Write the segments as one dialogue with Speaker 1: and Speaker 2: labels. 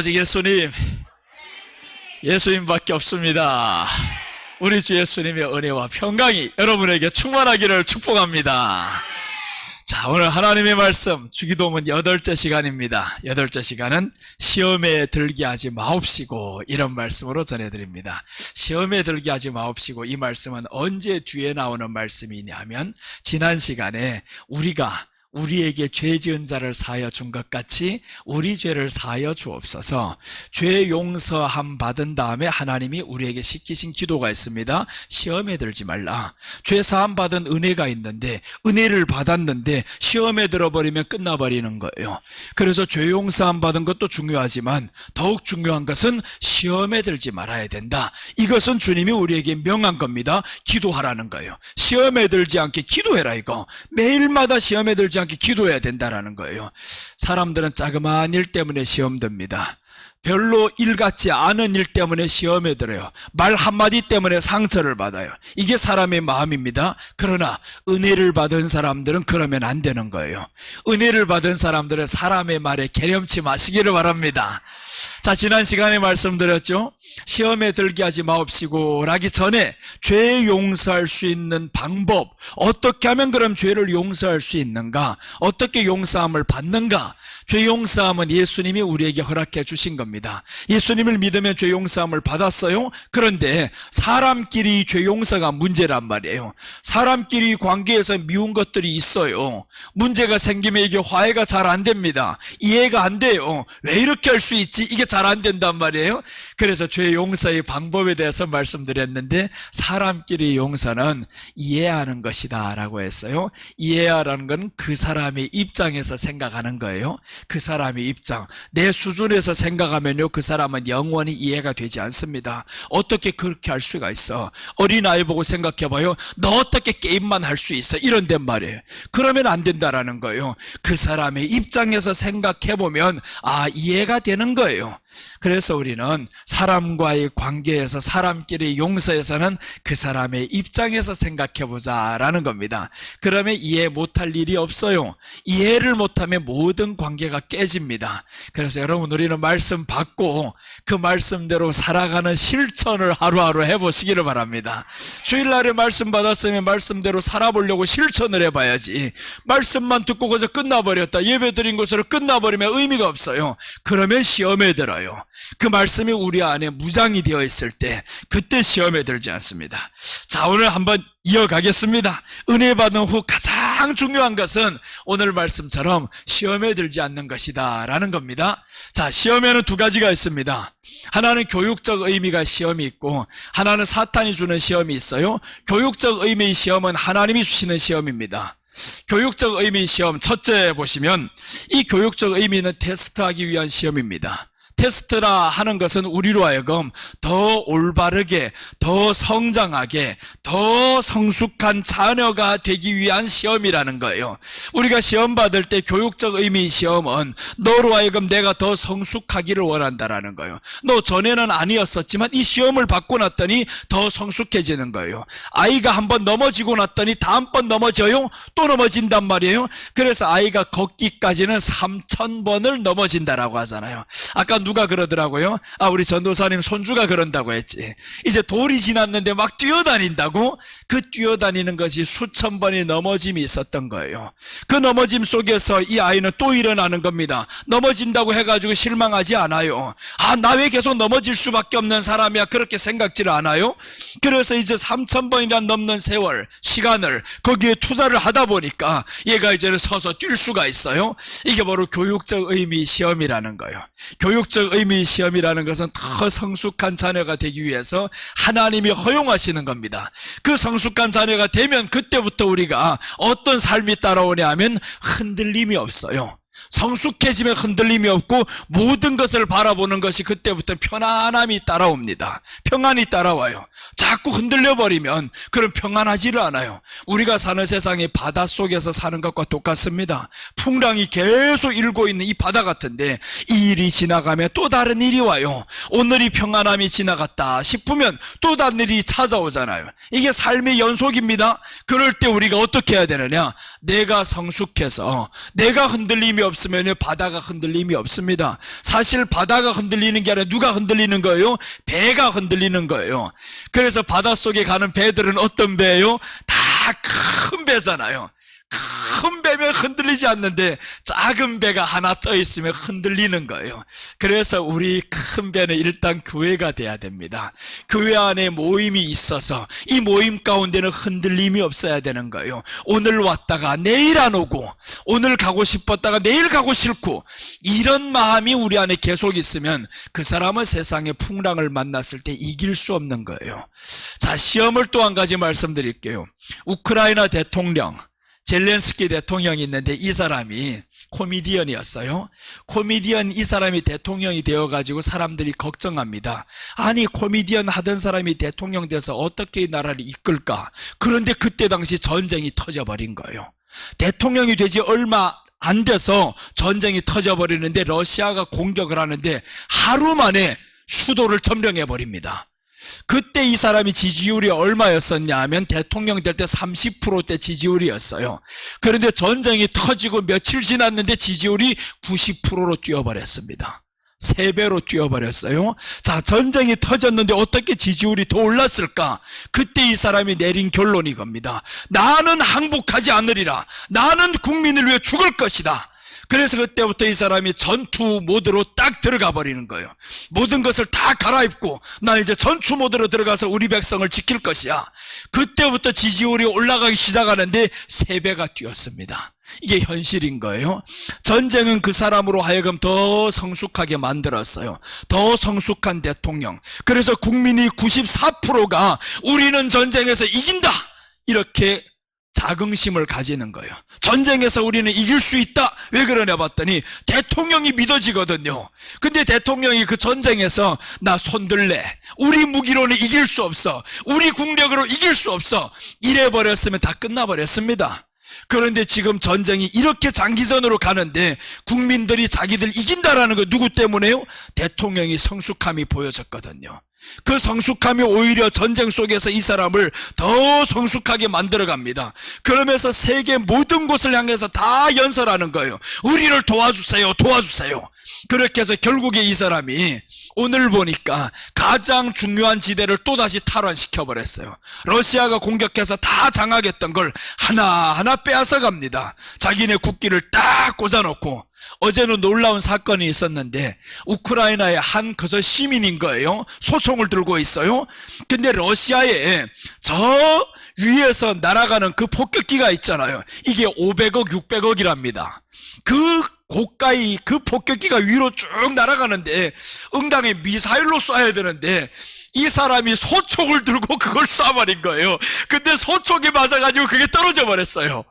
Speaker 1: 오직 예수님, 예수님밖에 없습니다. 우리 주 예수님의 은혜와 평강이 여러분에게 충만하기를 축복합니다. 자, 오늘 하나님의 말씀 주기도문 8째 시간입니다. 8째 시간은 시험에 들게 하지 마옵시고, 이런 말씀으로 전해드립니다. 시험에 들게 하지 마옵시고, 이 말씀은 언제 뒤에 나오는 말씀이냐 하면, 지난 시간에 우리에게 죄 지은 자를 사하여 준 것 같이 우리 죄를 사하여 주옵소서. 죄 용서함 받은 다음에 하나님이 우리에게 시키신 기도가 있습니다. 시험에 들지 말라. 죄 사함 받은 은혜가 있는데, 은혜를 받았는데 시험에 들어버리면 끝나버리는 거예요. 그래서 죄 용서함 받은 것도 중요하지만 더욱 중요한 것은 시험에 들지 말아야 된다. 이것은 주님이 우리에게 명한 겁니다. 기도하라는 거예요. 시험에 들지 않게 기도해라, 이거. 매일마다 시험에 들지 않게 기도해야 된다라는 거예요. 사람들은 자그마한 일 때문에 시험 듭니다. 별로 일 같지 않은 일 때문에 시험에 들어요. 말 한마디 때문에 상처를 받아요. 이게 사람의 마음입니다. 그러나 은혜를 받은 사람들은 그러면 안 되는 거예요. 은혜를 받은 사람들은 사람의 말에 개념치 마시기를 바랍니다. 자, 지난 시간에 말씀드렸죠. 시험에 들게 하지 마옵시고 라기 전에 죄 용서할 수 있는 방법, 어떻게 하면 그럼 죄를 용서할 수 있는가, 어떻게 용서함을 받는가. 죄 용서함은 예수님이 우리에게 허락해 주신 겁니다. 예수님을 믿으면 죄 용서함을 받았어요. 그런데 사람끼리 죄 용서가 문제란 말이에요. 사람끼리 관계에서 미운 것들이 있어요. 문제가 생기면 이게 화해가 잘 안 됩니다. 이해가 안 돼요. 왜 이렇게 할 수 있지? 이게 잘 안 된단 말이에요. 그래서 죄 용서의 방법에 대해서 말씀드렸는데, 사람끼리 용서는 이해하는 것이다 라고 했어요. 이해하라는 건 그 사람의 입장에서 생각하는 거예요. 그 사람의 입장, 내 수준에서 생각하면요, 그 사람은 영원히 이해가 되지 않습니다. 어떻게 그렇게 할 수가 있어? 어린아이 보고 생각해봐요. 너 어떻게 게임만 할 수 있어? 이런단 말이에요. 그러면 안 된다라는 거예요. 그 사람의 입장에서 생각해보면 이해가 되는 거예요. 그래서 우리는 사람과의 관계에서, 사람끼리 용서에서는 그 사람의 입장에서 생각해보자 라는 겁니다. 그러면 이해 못할 일이 없어요. 이해를 못하면 모든 관계가 깨집니다. 그래서 여러분, 우리는 말씀 받고 그 말씀대로 살아가는 실천을 하루하루 해보시기를 바랍니다. 주일날에 말씀 받았으면 말씀대로 살아보려고 실천을 해봐야지, 말씀만 듣고 그저 끝나버렸다, 예배드린 것으로 끝나버리면 의미가 없어요. 그러면 시험에 들어요. 그 말씀이 우리 안에 무장이 되어 있을 때, 그때 시험에 들지 않습니다. 자, 오늘 한번 이어가겠습니다. 은혜 받은 후 가장 중요한 것은 오늘 말씀처럼 시험에 들지 않는 것이다 라는 겁니다. 자, 시험에는 두 가지가 있습니다. 하나는 교육적 의미가 시험이 있고, 하나는 사탄이 주는 시험이 있어요. 교육적 의미의 시험은 하나님이 주시는 시험입니다. 교육적 의미의 시험, 첫째 보시면 이 교육적 의미는 테스트하기 위한 시험입니다. 테스트라 하는 것은 우리로 하여금 더 올바르게, 더 성장하게, 더 성숙한 자녀가 되기 위한 시험이라는 거예요. 우리가 시험 받을 때 교육적 의미의 시험은 너로 하여금 내가 더 성숙하기를 원한다라는 거예요. 너 전에는 아니었었지만 이 시험을 받고 났더니 더 성숙해지는 거예요. 아이가 한번 넘어지고 났더니 다음번 넘어져요? 또 넘어진단 말이에요. 그래서 아이가 걷기까지는 3000번을 넘어진다라고 하잖아요. 아까 누가 그러더라고요. 우리 전도사님 손주가 그런다고 했지. 이제 돌이 지났는데 막 뛰어다닌다고? 그 뛰어다니는 것이 수천 번의 넘어짐이 있었던 거예요. 그 넘어짐 속에서 이 아이는 또 일어나는 겁니다. 넘어진다고 해가지고 실망하지 않아요. 나 왜 계속 넘어질 수밖에 없는 사람이야, 그렇게 생각지를 않아요. 그래서 이제 3000번이나 넘는 세월, 시간을 거기에 투자를 하다 보니까 얘가 이제는 서서 뛸 수가 있어요. 이게 바로 교육적 의미 시험이라는 거예요. 교육적 의미의 시험이라는 것은 더 성숙한 자녀가 되기 위해서 하나님이 허용하시는 겁니다. 그 성숙한 자녀가 되면 그때부터 우리가 어떤 삶이 따라오냐 하면 흔들림이 없어요. 성숙해지면 흔들림이 없고 모든 것을 바라보는 것이 그때부터 편안함이 따라옵니다. 평안이 따라와요. 자꾸 흔들려버리면 그럼 평안하지를 않아요. 우리가 사는 세상이 바닷속에서 사는 것과 똑같습니다. 풍랑이 계속 일고 있는 이 바다 같은데, 이 일이 지나가면 또 다른 일이 와요. 오늘이 평안함이 지나갔다 싶으면 또 다른 일이 찾아오잖아요. 이게 삶의 연속입니다. 그럴 때 우리가 어떻게 해야 되느냐? 내가 성숙해서, 내가 흔들림이 없으면 바다가 흔들림이 없습니다. 사실 바다가 흔들리는 게 아니라 누가 흔들리는 거예요? 배가 흔들리는 거예요. 그래서 바닷속에 가는 배들은 어떤 배예요? 다 큰 배잖아요. 큰 배면 흔들리지 않는데 작은 배가 하나 떠 있으면 흔들리는 거예요. 그래서 우리 큰 배는 일단 교회가 돼야 됩니다. 교회 안에 모임이 있어서 이 모임 가운데는 흔들림이 없어야 되는 거예요. 오늘 왔다가 내일 안 오고, 오늘 가고 싶었다가 내일 가고 싫고, 이런 마음이 우리 안에 계속 있으면 그 사람은 세상의 풍랑을 만났을 때 이길 수 없는 거예요. 자, 시험을 또 한 가지 말씀드릴게요. 우크라이나 대통령 젤렌스키 대통령이 있는데 이 사람이 코미디언이었어요. 코미디언 이 사람이 대통령이 되어가지고 사람들이 걱정합니다. 아니, 코미디언 하던 사람이 대통령 돼서 어떻게 이 나라를 이끌까? 그런데 그때 당시 전쟁이 터져버린 거예요. 대통령이 되지 얼마 안 돼서 전쟁이 터져버리는데 러시아가 공격을 하는데 하루 만에 수도를 점령해버립니다. 그때 이 사람이 지지율이 얼마였었냐 하면 대통령 될 때 30%대 지지율이었어요. 그런데 전쟁이 터지고 며칠 지났는데 지지율이 90%로 뛰어버렸습니다. 3배로 뛰어버렸어요. 자, 전쟁이 터졌는데 어떻게 지지율이 더 올랐을까? 그때 이 사람이 내린 결론이 겁니다. 나는 항복하지 않으리라. 나는 국민을 위해 죽을 것이다. 그래서 그때부터 이 사람이 전투 모드로 딱 들어가 버리는 거예요. 모든 것을 다 갈아입고 나 이제 전투 모드로 들어가서 우리 백성을 지킬 것이야. 그때부터 지지율이 올라가기 시작하는데 3배가 뛰었습니다. 이게 현실인 거예요. 전쟁은 그 사람으로 하여금 더 성숙하게 만들었어요. 더 성숙한 대통령. 그래서 국민이 94%가 우리는 전쟁에서 이긴다, 이렇게 자긍심을 가지는 거예요. 전쟁에서 우리는 이길 수 있다. 왜 그러냐 봤더니 대통령이 믿어지거든요. 근데 대통령이 그 전쟁에서 나 손들래, 우리 무기로는 이길 수 없어, 우리 국력으로 이길 수 없어, 이래버렸으면 다 끝나버렸습니다. 그런데 지금 전쟁이 이렇게 장기전으로 가는데 국민들이 자기들 이긴다라는 거 누구 때문에요? 대통령이 성숙함이 보여졌거든요. 그 성숙함이 오히려 전쟁 속에서 이 사람을 더 성숙하게 만들어갑니다. 그러면서 세계 모든 곳을 향해서 다 연설하는 거예요. 우리를 도와주세요, 도와주세요. 그렇게 해서 결국에 이 사람이 오늘 보니까 가장 중요한 지대를 또다시 탈환시켜버렸어요. 러시아가 공격해서 다 장악했던 걸 하나하나 빼앗아 갑니다. 자기네 국기를 딱 꽂아놓고. 어제는 놀라운 사건이 있었는데 우크라이나의 한 그저 시민인 거예요. 소총을 들고 있어요. 근데 러시아에 저 위에서 날아가는 그 폭격기가 있잖아요. 이게 500억, 600억이랍니다. 그 고가의 그 폭격기가 위로 쭉 날아가는데 응당에 미사일로 쏴야 되는데 이 사람이 소총을 들고 그걸 쏴버린 거예요. 근데 소총이 맞아가지고 그게 떨어져 버렸어요.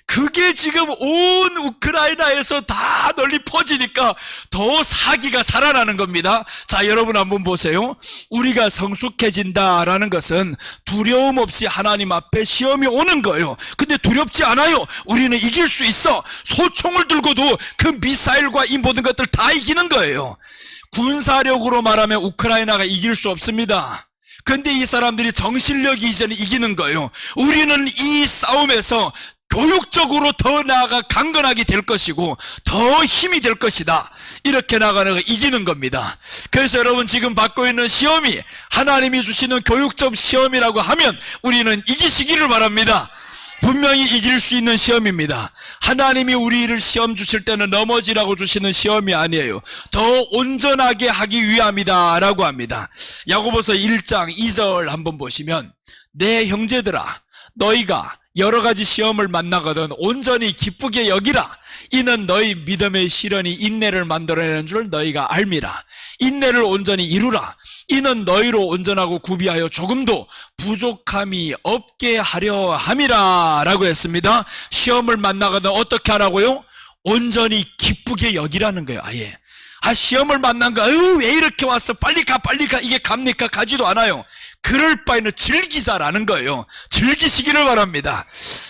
Speaker 1: 그게 지금 온 우크라이나에서 다 널리 퍼지니까 더 사기가 살아나는 겁니다. 자, 여러분 한번 보세요. 우리가 성숙해진다라는 것은 두려움 없이 하나님 앞에 시험이 오는 거예요. 근데 두렵지 않아요. 우리는 이길 수 있어. 소총을 들고도 그 미사일과 이 모든 것들 다 이기는 거예요. 군사력으로 말하면 우크라이나가 이길 수 없습니다. 근데 이 사람들이 정신력이 이제는 이기는 거예요. 우리는 이 싸움에서 교육적으로 더 나아가 강건하게 될 것이고 더 힘이 될 것이다. 이렇게 나가는 거 이기는 겁니다. 그래서 여러분 지금 받고 있는 시험이 하나님이 주시는 교육적 시험이라고 하면 우리는 이기시기를 바랍니다. 분명히 이길 수 있는 시험입니다. 하나님이 우리를 시험 주실 때는 넘어지라고 주시는 시험이 아니에요. 더 온전하게 하기 위함이다 라고 합니다. 야고보서 1장 2절 한번 보시면 내 형제들아 너희가 여러 가지 시험을 만나거든 온전히 기쁘게 여기라. 이는 너희 믿음의 시련이 인내를 만들어내는 줄 너희가 알미라. 인내를 온전히 이루라. 이는 너희로 온전하고 구비하여 조금도 부족함이 없게 하려 함이라 라고 했습니다. 시험을 만나거든 어떻게 하라고요? 온전히 기쁘게 여기라는 거예요. 아예 시험을 만난 거 왜 이렇게 왔어, 빨리 가 빨리 가, 이게 갑니까? 가지도 않아요. 그럴 바에는 즐기자라는 거예요. 즐기시기를 바랍니다.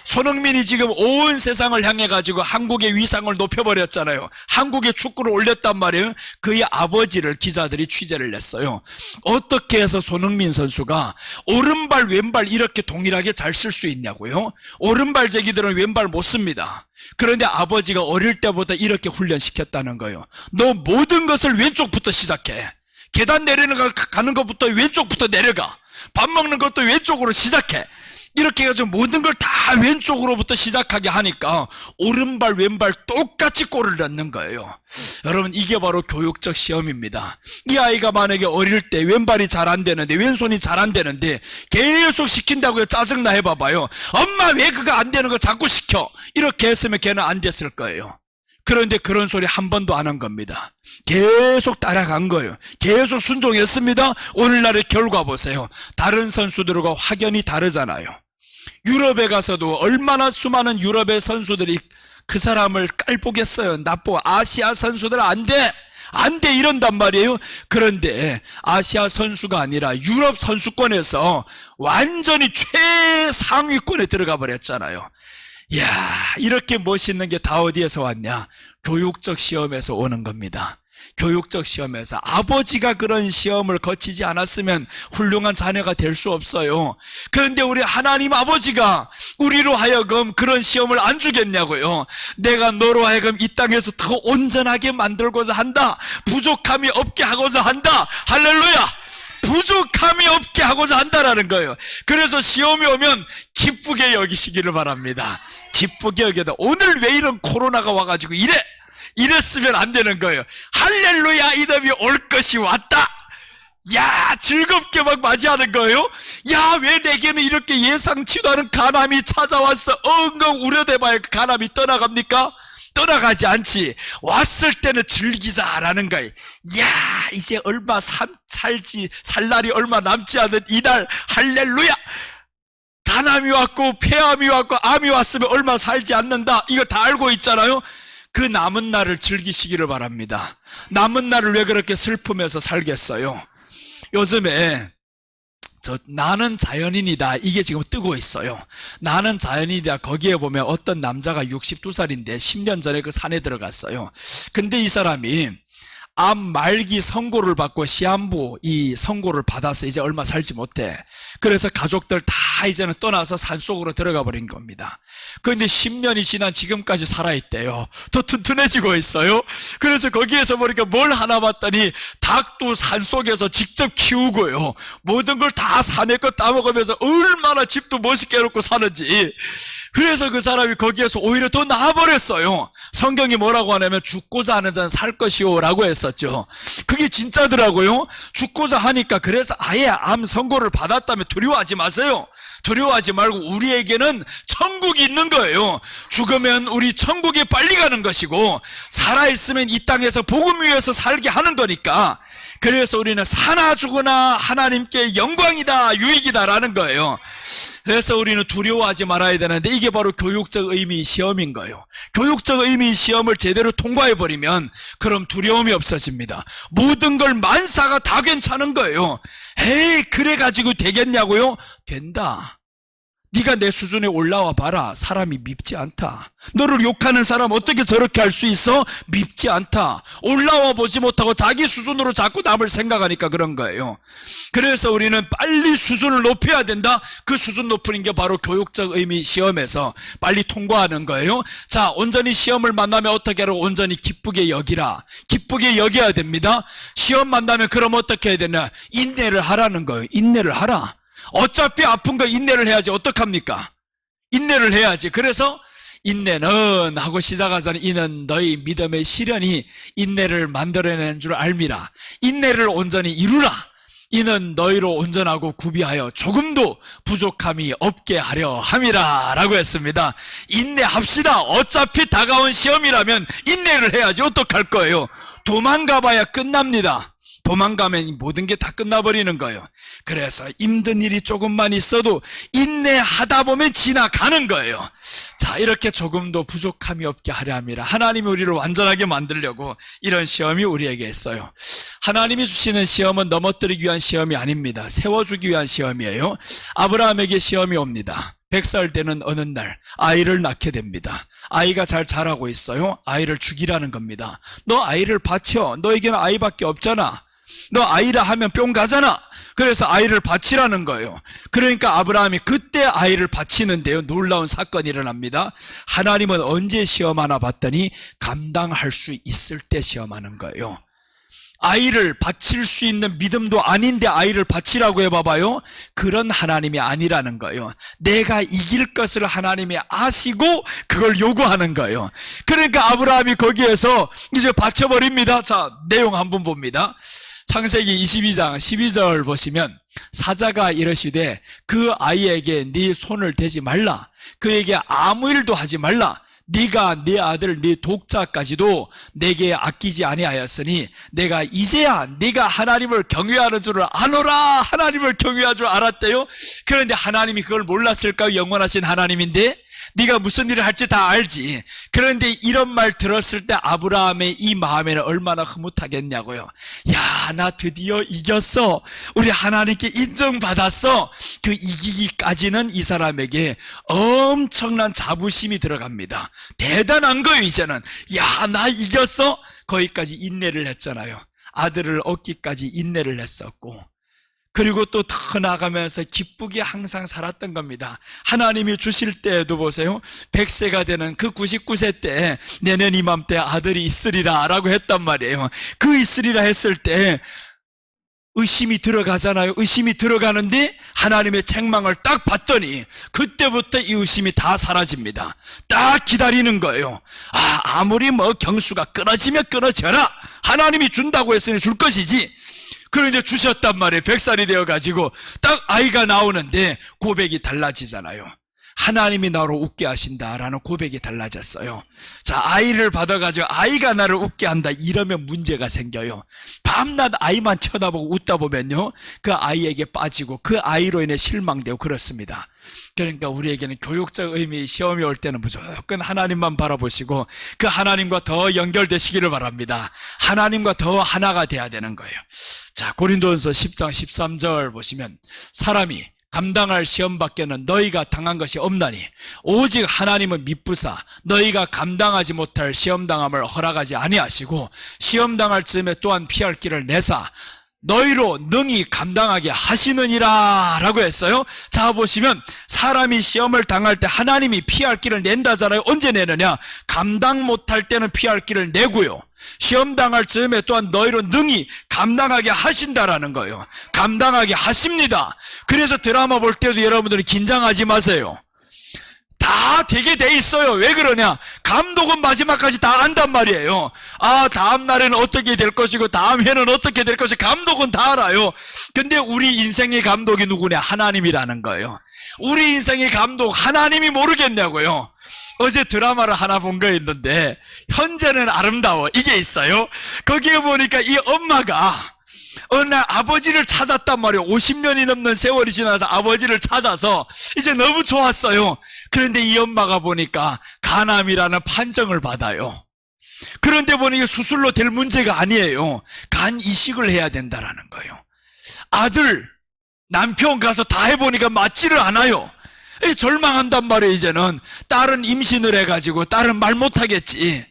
Speaker 1: 손흥민이 지금 온 세상을 향해 가지고 한국의 위상을 높여버렸잖아요. 한국의 축구를 올렸단 말이에요. 그의 아버지를 기자들이 취재를 했어요. 어떻게 해서 손흥민 선수가 오른발 왼발 이렇게 동일하게 잘 쓸 수 있냐고요. 오른발 제기들은 왼발 못 씁니다. 그런데 아버지가 어릴 때부터 이렇게 훈련시켰다는 거예요. 너 모든 것을 왼쪽부터 시작해. 계단 가는 것부터 왼쪽부터 내려가. 밥 먹는 것도 왼쪽으로 시작해. 이렇게 해가지고 모든 걸 다 왼쪽으로부터 시작하게 하니까 오른발 왼발 똑같이 골을 넣는 거예요. 여러분, 이게 바로 교육적 시험입니다. 이 아이가 만약에 어릴 때 왼발이 잘 안 되는데, 왼손이 잘 안 되는데 계속 시킨다고요. 짜증나 해봐봐요. 엄마 왜 그거 안 되는 거 자꾸 시켜. 이렇게 했으면 걔는 안 됐을 거예요. 그런데 그런 소리 한 번도 안 한 겁니다. 계속 따라간 거예요. 계속 순종했습니다. 오늘날의 결과 보세요. 다른 선수들과 확연히 다르잖아요. 유럽에 가서도 얼마나 수많은 유럽의 선수들이 그 사람을 깔보겠어요. 나쁘고 아시아 선수들 안 돼 이런단 말이에요. 그런데 아시아 선수가 아니라 유럽 선수권에서 완전히 최상위권에 들어가 버렸잖아요. 이야, 이렇게 멋있는 게 다 어디에서 왔냐? 교육적 시험에서 오는 겁니다. 교육적 시험에서. 아버지가 그런 시험을 거치지 않았으면 훌륭한 자녀가 될 수 없어요. 그런데 우리 하나님 아버지가 우리로 하여금 그런 시험을 안 주겠냐고요. 내가 너로 하여금 이 땅에서 더 온전하게 만들고자 한다. 부족함이 없게 하고자 한다. 할렐루야! 부족함이 없게 하고자 한다라는 거예요. 그래서 시험이 오면 기쁘게 여기시기를 바랍니다. 기쁘게 여겨도 오늘 왜 이런 코로나가 와가지고 이랬으면 안 되는 거예요. 할렐루야, 이놈이 올 것이 왔다. 야, 즐겁게 막 맞이하는 거예요. 야, 왜 내게는 이렇게 예상치도 않은 가난이 찾아왔어. 엉엉 우려대봐야 그 가난이 떠나갑니까? 떠나가지 않지. 왔을 때는 즐기자라는 거예요. 야, 이제 얼마 살 날이 얼마 남지 않은 이날, 할렐루야. 가남이 왔고 폐암이 왔고 암이 왔으면 얼마 살지 않는다. 이거 다 알고 있잖아요. 그 남은 날을 즐기시기를 바랍니다. 남은 날을 왜 그렇게 슬프면서 살겠어요? 요즘에 나는 자연인이다, 이게 지금 뜨고 있어요. 나는 자연인이다. 거기에 보면 어떤 남자가 62살인데 10년 전에 그 산에 들어갔어요. 근데 이 사람이 암 말기 선고를 받고 시한부 이 선고를 받아서 이제 얼마 살지 못해. 그래서 가족들 다 이제는 떠나서 산속으로 들어가 버린 겁니다. 그런데 10년이 지난 지금까지 살아있대요. 더 튼튼해지고 있어요. 그래서 거기에서 보니까 뭘 하나 봤더니 닭도 산속에서 직접 키우고요, 모든 걸 다 산에 거 따먹으면서 얼마나 집도 멋있게 해놓고 사는지. 그래서 그 사람이 거기에서 오히려 더 나아버렸어요. 성경이 뭐라고 하냐면 죽고자 하는 자는 살 것이오 라고 했었죠. 그게 진짜더라고요. 죽고자 하니까. 그래서 아예 암 선고를 받았다면 두려워하지 마세요. 두려워하지 말고 우리에게는 천국이 있는 거예요. 죽으면 우리 천국에 빨리 가는 것이고 살아있으면 이 땅에서 복음 위에서 살게 하는 거니까. 그래서 우리는 사나 죽으나 하나님께 영광이다, 유익이다라는 거예요. 그래서 우리는 두려워하지 말아야 되는데 이게 바로 교육적 의미 시험인 거예요. 교육적 의미 시험을 제대로 통과해버리면 그럼 두려움이 없어집니다. 모든 걸 만사가 다 괜찮은 거예요. 에이, 그래가지고 되겠냐고요? 된다. 네가 내 수준에 올라와 봐라. 사람이 밉지 않다. 너를 욕하는 사람 어떻게 저렇게 할 수 있어? 밉지 않다. 올라와 보지 못하고 자기 수준으로 자꾸 남을 생각하니까 그런 거예요. 그래서 우리는 빨리 수준을 높여야 된다. 그 수준 높이는 게 바로 교육적 의미 시험에서 빨리 통과하는 거예요. 자, 온전히 시험을 만나면 어떻게 하라고? 온전히 기쁘게 여기라. 기쁘게 여겨야 됩니다. 시험 만나면 그럼 어떻게 해야 되냐? 인내를 하라는 거예요. 인내를 하라. 어차피 아픈 거 인내를 해야지. 어떡합니까? 인내를 해야지. 그래서 인내는 하고 시작하자니 이는 너희 믿음의 시련이 인내를 만들어내는 줄 알미라. 인내를 온전히 이루라. 이는 너희로 온전하고 구비하여 조금도 부족함이 없게 하려 함이라 라고 했습니다. 인내합시다. 어차피 다가온 시험이라면 인내를 해야지. 어떡할 거예요? 도망가봐야 끝납니다. 도망가면 모든 게 다 끝나버리는 거예요. 그래서 힘든 일이 조금만 있어도 인내하다 보면 지나가는 거예요. 자, 이렇게 조금도 부족함이 없게 하려 함이라. 하나님이 우리를 완전하게 만들려고 이런 시험이 우리에게 있어요. 하나님이 주시는 시험은 넘어뜨리기 위한 시험이 아닙니다. 세워주기 위한 시험이에요. 아브라함에게 시험이 옵니다. 100살 되는 어느 날 아이를 낳게 됩니다. 아이가 잘 자라고 있어요. 아이를 죽이라는 겁니다. 너 아이를 바쳐. 너에게는 아이밖에 없잖아. 너 아이라 하면 뿅 가잖아. 그래서 아이를 바치라는 거예요. 그러니까 아브라함이 그때 아이를 바치는데요, 놀라운 사건이 일어납니다. 하나님은 언제 시험하나 봤더니 감당할 수 있을 때 시험하는 거예요. 아이를 바칠 수 있는 믿음도 아닌데 아이를 바치라고 해봐봐요. 그런 하나님이 아니라는 거예요. 내가 이길 것을 하나님이 아시고 그걸 요구하는 거예요. 그러니까 아브라함이 거기에서 이제 바쳐버립니다. 자, 내용 한번 봅니다. 창세기 22장 12절 보시면 사자가 이르시되 그 아이에게 네 손을 대지 말라. 그에게 아무 일도 하지 말라. 네가 네 아들 네 독자까지도 내게 아끼지 아니하였으니 내가 이제야 네가 하나님을 경외하는 줄을 아노라. 하나님을 경외할 줄 알았대요. 그런데 하나님이 그걸 몰랐을까요? 영원하신 하나님인데 네가 무슨 일을 할지 다 알지. 그런데 이런 말 들었을 때 아브라함의 이 마음에는 얼마나 흐뭇하겠냐고요. 야, 나 드디어 이겼어. 우리 하나님께 인정받았어. 그 이기기까지는 이 사람에게 엄청난 자부심이 들어갑니다. 대단한 거예요. 이제는 야, 나 이겼어. 거기까지 인내를 했잖아요. 아들을 얻기까지 인내를 했었고, 그리고 또 더 나가면서 기쁘게 항상 살았던 겁니다. 하나님이 주실 때에도 보세요. 100세가 되는 그 99세 때 내년 이맘때 아들이 있으리라 라고 했단 말이에요. 그 있으리라 했을 때 의심이 들어가잖아요. 의심이 들어가는데 하나님의 책망을 딱 봤더니 그때부터 이 의심이 다 사라집니다. 딱 기다리는 거예요. 아무리 뭐 경수가 끊어지면 끊어져라. 하나님이 준다고 했으니 줄 것이지. 그런데 주셨단 말이에요. 100살이 되어가지고 딱 아이가 나오는데 고백이 달라지잖아요. 하나님이 나로 웃게 하신다라는 고백이 달라졌어요. 자, 아이를 받아가지고 아이가 나를 웃게 한다 이러면 문제가 생겨요. 밤낮 아이만 쳐다보고 웃다 보면요, 그 아이에게 빠지고 그 아이로 인해 실망되고 그렇습니다. 그러니까 우리에게는 교육적 의미, 시험이 올 때는 무조건 하나님만 바라보시고 그 하나님과 더 연결되시기를 바랍니다. 하나님과 더 하나가 돼야 되는 거예요. 자, 고린도전서 10장 13절 보시면 사람이 감당할 시험 밖에는 너희가 당한 것이 없나니 오직 하나님은 미쁘사 너희가 감당하지 못할 시험당함을 허락하지 아니하시고 시험당할 즈음에 또한 피할 길을 내사 너희로 능히 감당하게 하시느니라 라고 했어요. 자, 보시면 사람이 시험을 당할 때 하나님이 피할 길을 낸다잖아요. 언제 내느냐? 감당 못할 때는 피할 길을 내고요, 시험 당할 즈음에 또한 너희로 능히 감당하게 하신다라는 거예요. 감당하게 하십니다. 그래서 드라마 볼 때도 여러분들이 긴장하지 마세요. 다 되게 돼 있어요. 왜 그러냐? 감독은 마지막까지 다 안단 말이에요. 다음 날에는 어떻게 될 것이고 다음 해는 어떻게 될 것이, 감독은 다 알아요. 근데 우리 인생의 감독이 누구냐? 하나님이라는 거예요. 우리 인생의 감독 하나님이 모르겠냐고요. 어제 드라마를 하나 본 거 있는데 현재는 아름다워 이게 있어요. 거기에 보니까 이 엄마가 어느 날 아버지를 찾았단 말이에요. 50년이 넘는 세월이 지나서 아버지를 찾아서 이제 너무 좋았어요. 그런데 이 엄마가 보니까 간암이라는 판정을 받아요. 그런데 보니까 수술로 될 문제가 아니에요. 간 이식을 해야 된다라는 거예요. 아들, 남편 가서 다 해보니까 맞지를 않아요. 절망한단 말이에요. 이제는 딸은 임신을 해가지고 딸은 말 못하겠지.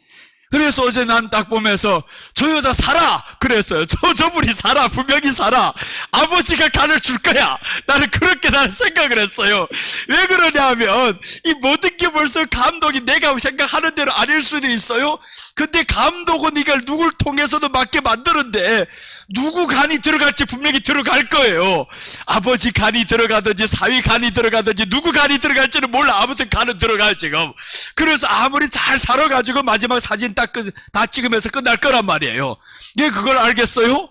Speaker 1: 그래서 어제 난 딱 보면서 저 여자 살아 그랬어요. 저분이 살아, 분명히 살아. 아버지가 간을 줄 거야. 나는 그렇게 생각을 했어요. 왜 그러냐 하면 이 모든 게 벌써 감독이 내가 생각하는 대로 아닐 수도 있어요. 근데 감독은 이걸 누굴 통해서도 맞게 만드는데 누구 간이 들어갈지 분명히 들어갈 거예요. 아버지 간이 들어가든지 사위 간이 들어가든지 누구 간이 들어갈지는 몰라. 아무튼 간은 들어갈 지금. 그래서 아무리 잘 살아가지고 마지막 사진 다 찍으면서 끝날 거란 말이에요. 왜 그걸 알겠어요?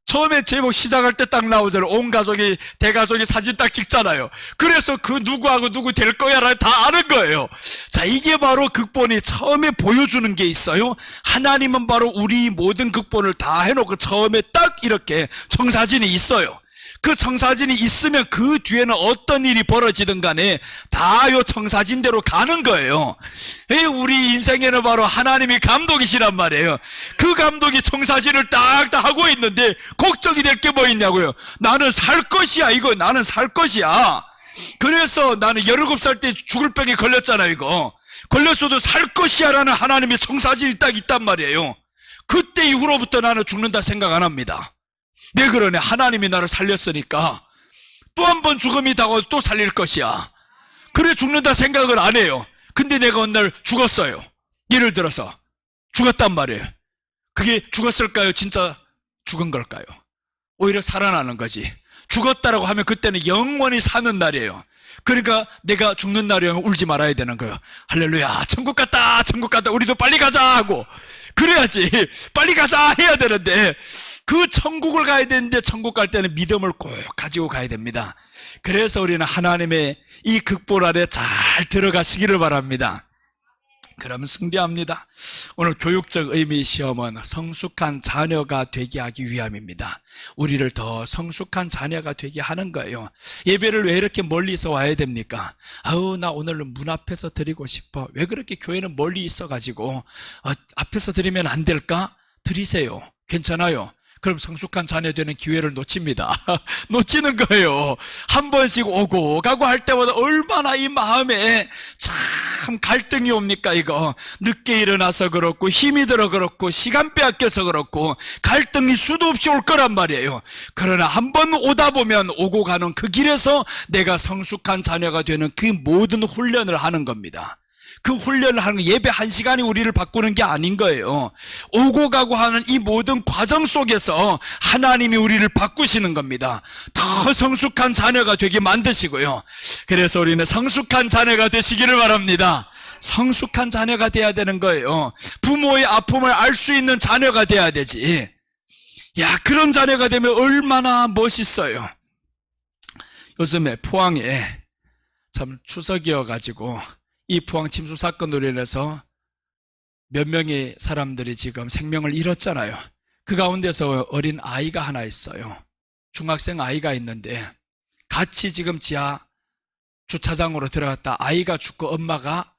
Speaker 1: 처음에 제목 시작할 때 딱 나오잖아요. 온 가족이, 대가족이 사진 딱 찍잖아요. 그래서 그 누구하고 누구 될 거야를 다 아는 거예요. 자, 이게 바로 극본이 처음에 보여주는 게 있어요. 하나님은 바로 우리 모든 극본을 다 해놓고 처음에 딱 이렇게 청사진이 있어요. 그 청사진이 있으면 그 뒤에는 어떤 일이 벌어지든 간에 다 요 청사진대로 가는 거예요. 우리 인생에는 바로 하나님이 감독이시란 말이에요. 그 감독이 청사진을 딱 하고 있는데 걱정이 될 게 뭐 있냐고요. 나는 살 것이야. 이거 나는 살 것이야. 그래서 나는 17살 때 죽을 병에 걸렸잖아요. 이거 걸렸어도 살 것이야 라는 하나님의 청사진이 딱 있단 말이에요. 그때 이후로부터 나는 죽는다 생각 안 합니다. 왜 그러네? 하나님이 나를 살렸으니까 또 한 번 죽음이 다가와도 또 살릴 것이야. 그래 죽는다 생각을 안 해요. 근데 내가 어느 날 죽었어요. 예를 들어서 죽었단 말이에요. 그게 죽었을까요? 진짜 죽은 걸까요? 오히려 살아나는 거지. 죽었다라고 하면 그때는 영원히 사는 날이에요. 그러니까 내가 죽는 날이면 울지 말아야 되는 거예요. 할렐루야, 천국 갔다, 천국 갔다, 우리도 빨리 가자 하고, 그래야지 빨리 가자 해야 되는데, 그 천국을 가야 되는데 천국 갈 때는 믿음을 꼭 가지고 가야 됩니다. 그래서 우리는 하나님의 이 극볼 아래 잘 들어가시기를 바랍니다. 그러면 승리합니다. 오늘 교육적 의미 시험은 성숙한 자녀가 되게 하기 위함입니다. 우리를 더 성숙한 자녀가 되게 하는 거예요. 예배를 왜 이렇게 멀리서 와야 됩니까? 아우, 나 오늘 문 앞에서 드리고 싶어. 왜 그렇게 교회는 멀리 있어가지고 앞에서 드리면 안 될까? 드리세요. 괜찮아요. 그럼 성숙한 자녀 되는 기회를 놓칩니다. 놓치는 거예요. 한 번씩 오고 가고 할 때마다 얼마나 이 마음에 참 갈등이 옵니까 이거. 늦게 일어나서 그렇고 힘이 들어 그렇고 시간 빼앗겨서 그렇고 갈등이 수도 없이 올 거란 말이에요. 그러나 한 번 오다 보면 오고 가는 그 길에서 내가 성숙한 자녀가 되는 그 모든 훈련을 하는 겁니다. 그 훈련을 하는 거, 예배 1시간이 우리를 바꾸는 게 아닌 거예요. 오고 가고 하는 이 모든 과정 속에서 하나님이 우리를 바꾸시는 겁니다. 더 성숙한 자녀가 되게 만드시고요. 그래서 우리는 성숙한 자녀가 되시기를 바랍니다. 성숙한 자녀가 돼야 되는 거예요. 부모의 아픔을 알 수 있는 자녀가 돼야 되지. 야, 그런 자녀가 되면 얼마나 멋있어요. 요즘에 포항에 참 추석이어가지고 이 포항 침수 사건으로 인해서 몇 명의 사람들이 지금 생명을 잃었잖아요. 그 가운데서 어린 아이가 하나 있어요. 중학생 아이가 있는데 같이 지금 지하 주차장으로 들어갔다 아이가 죽고 엄마가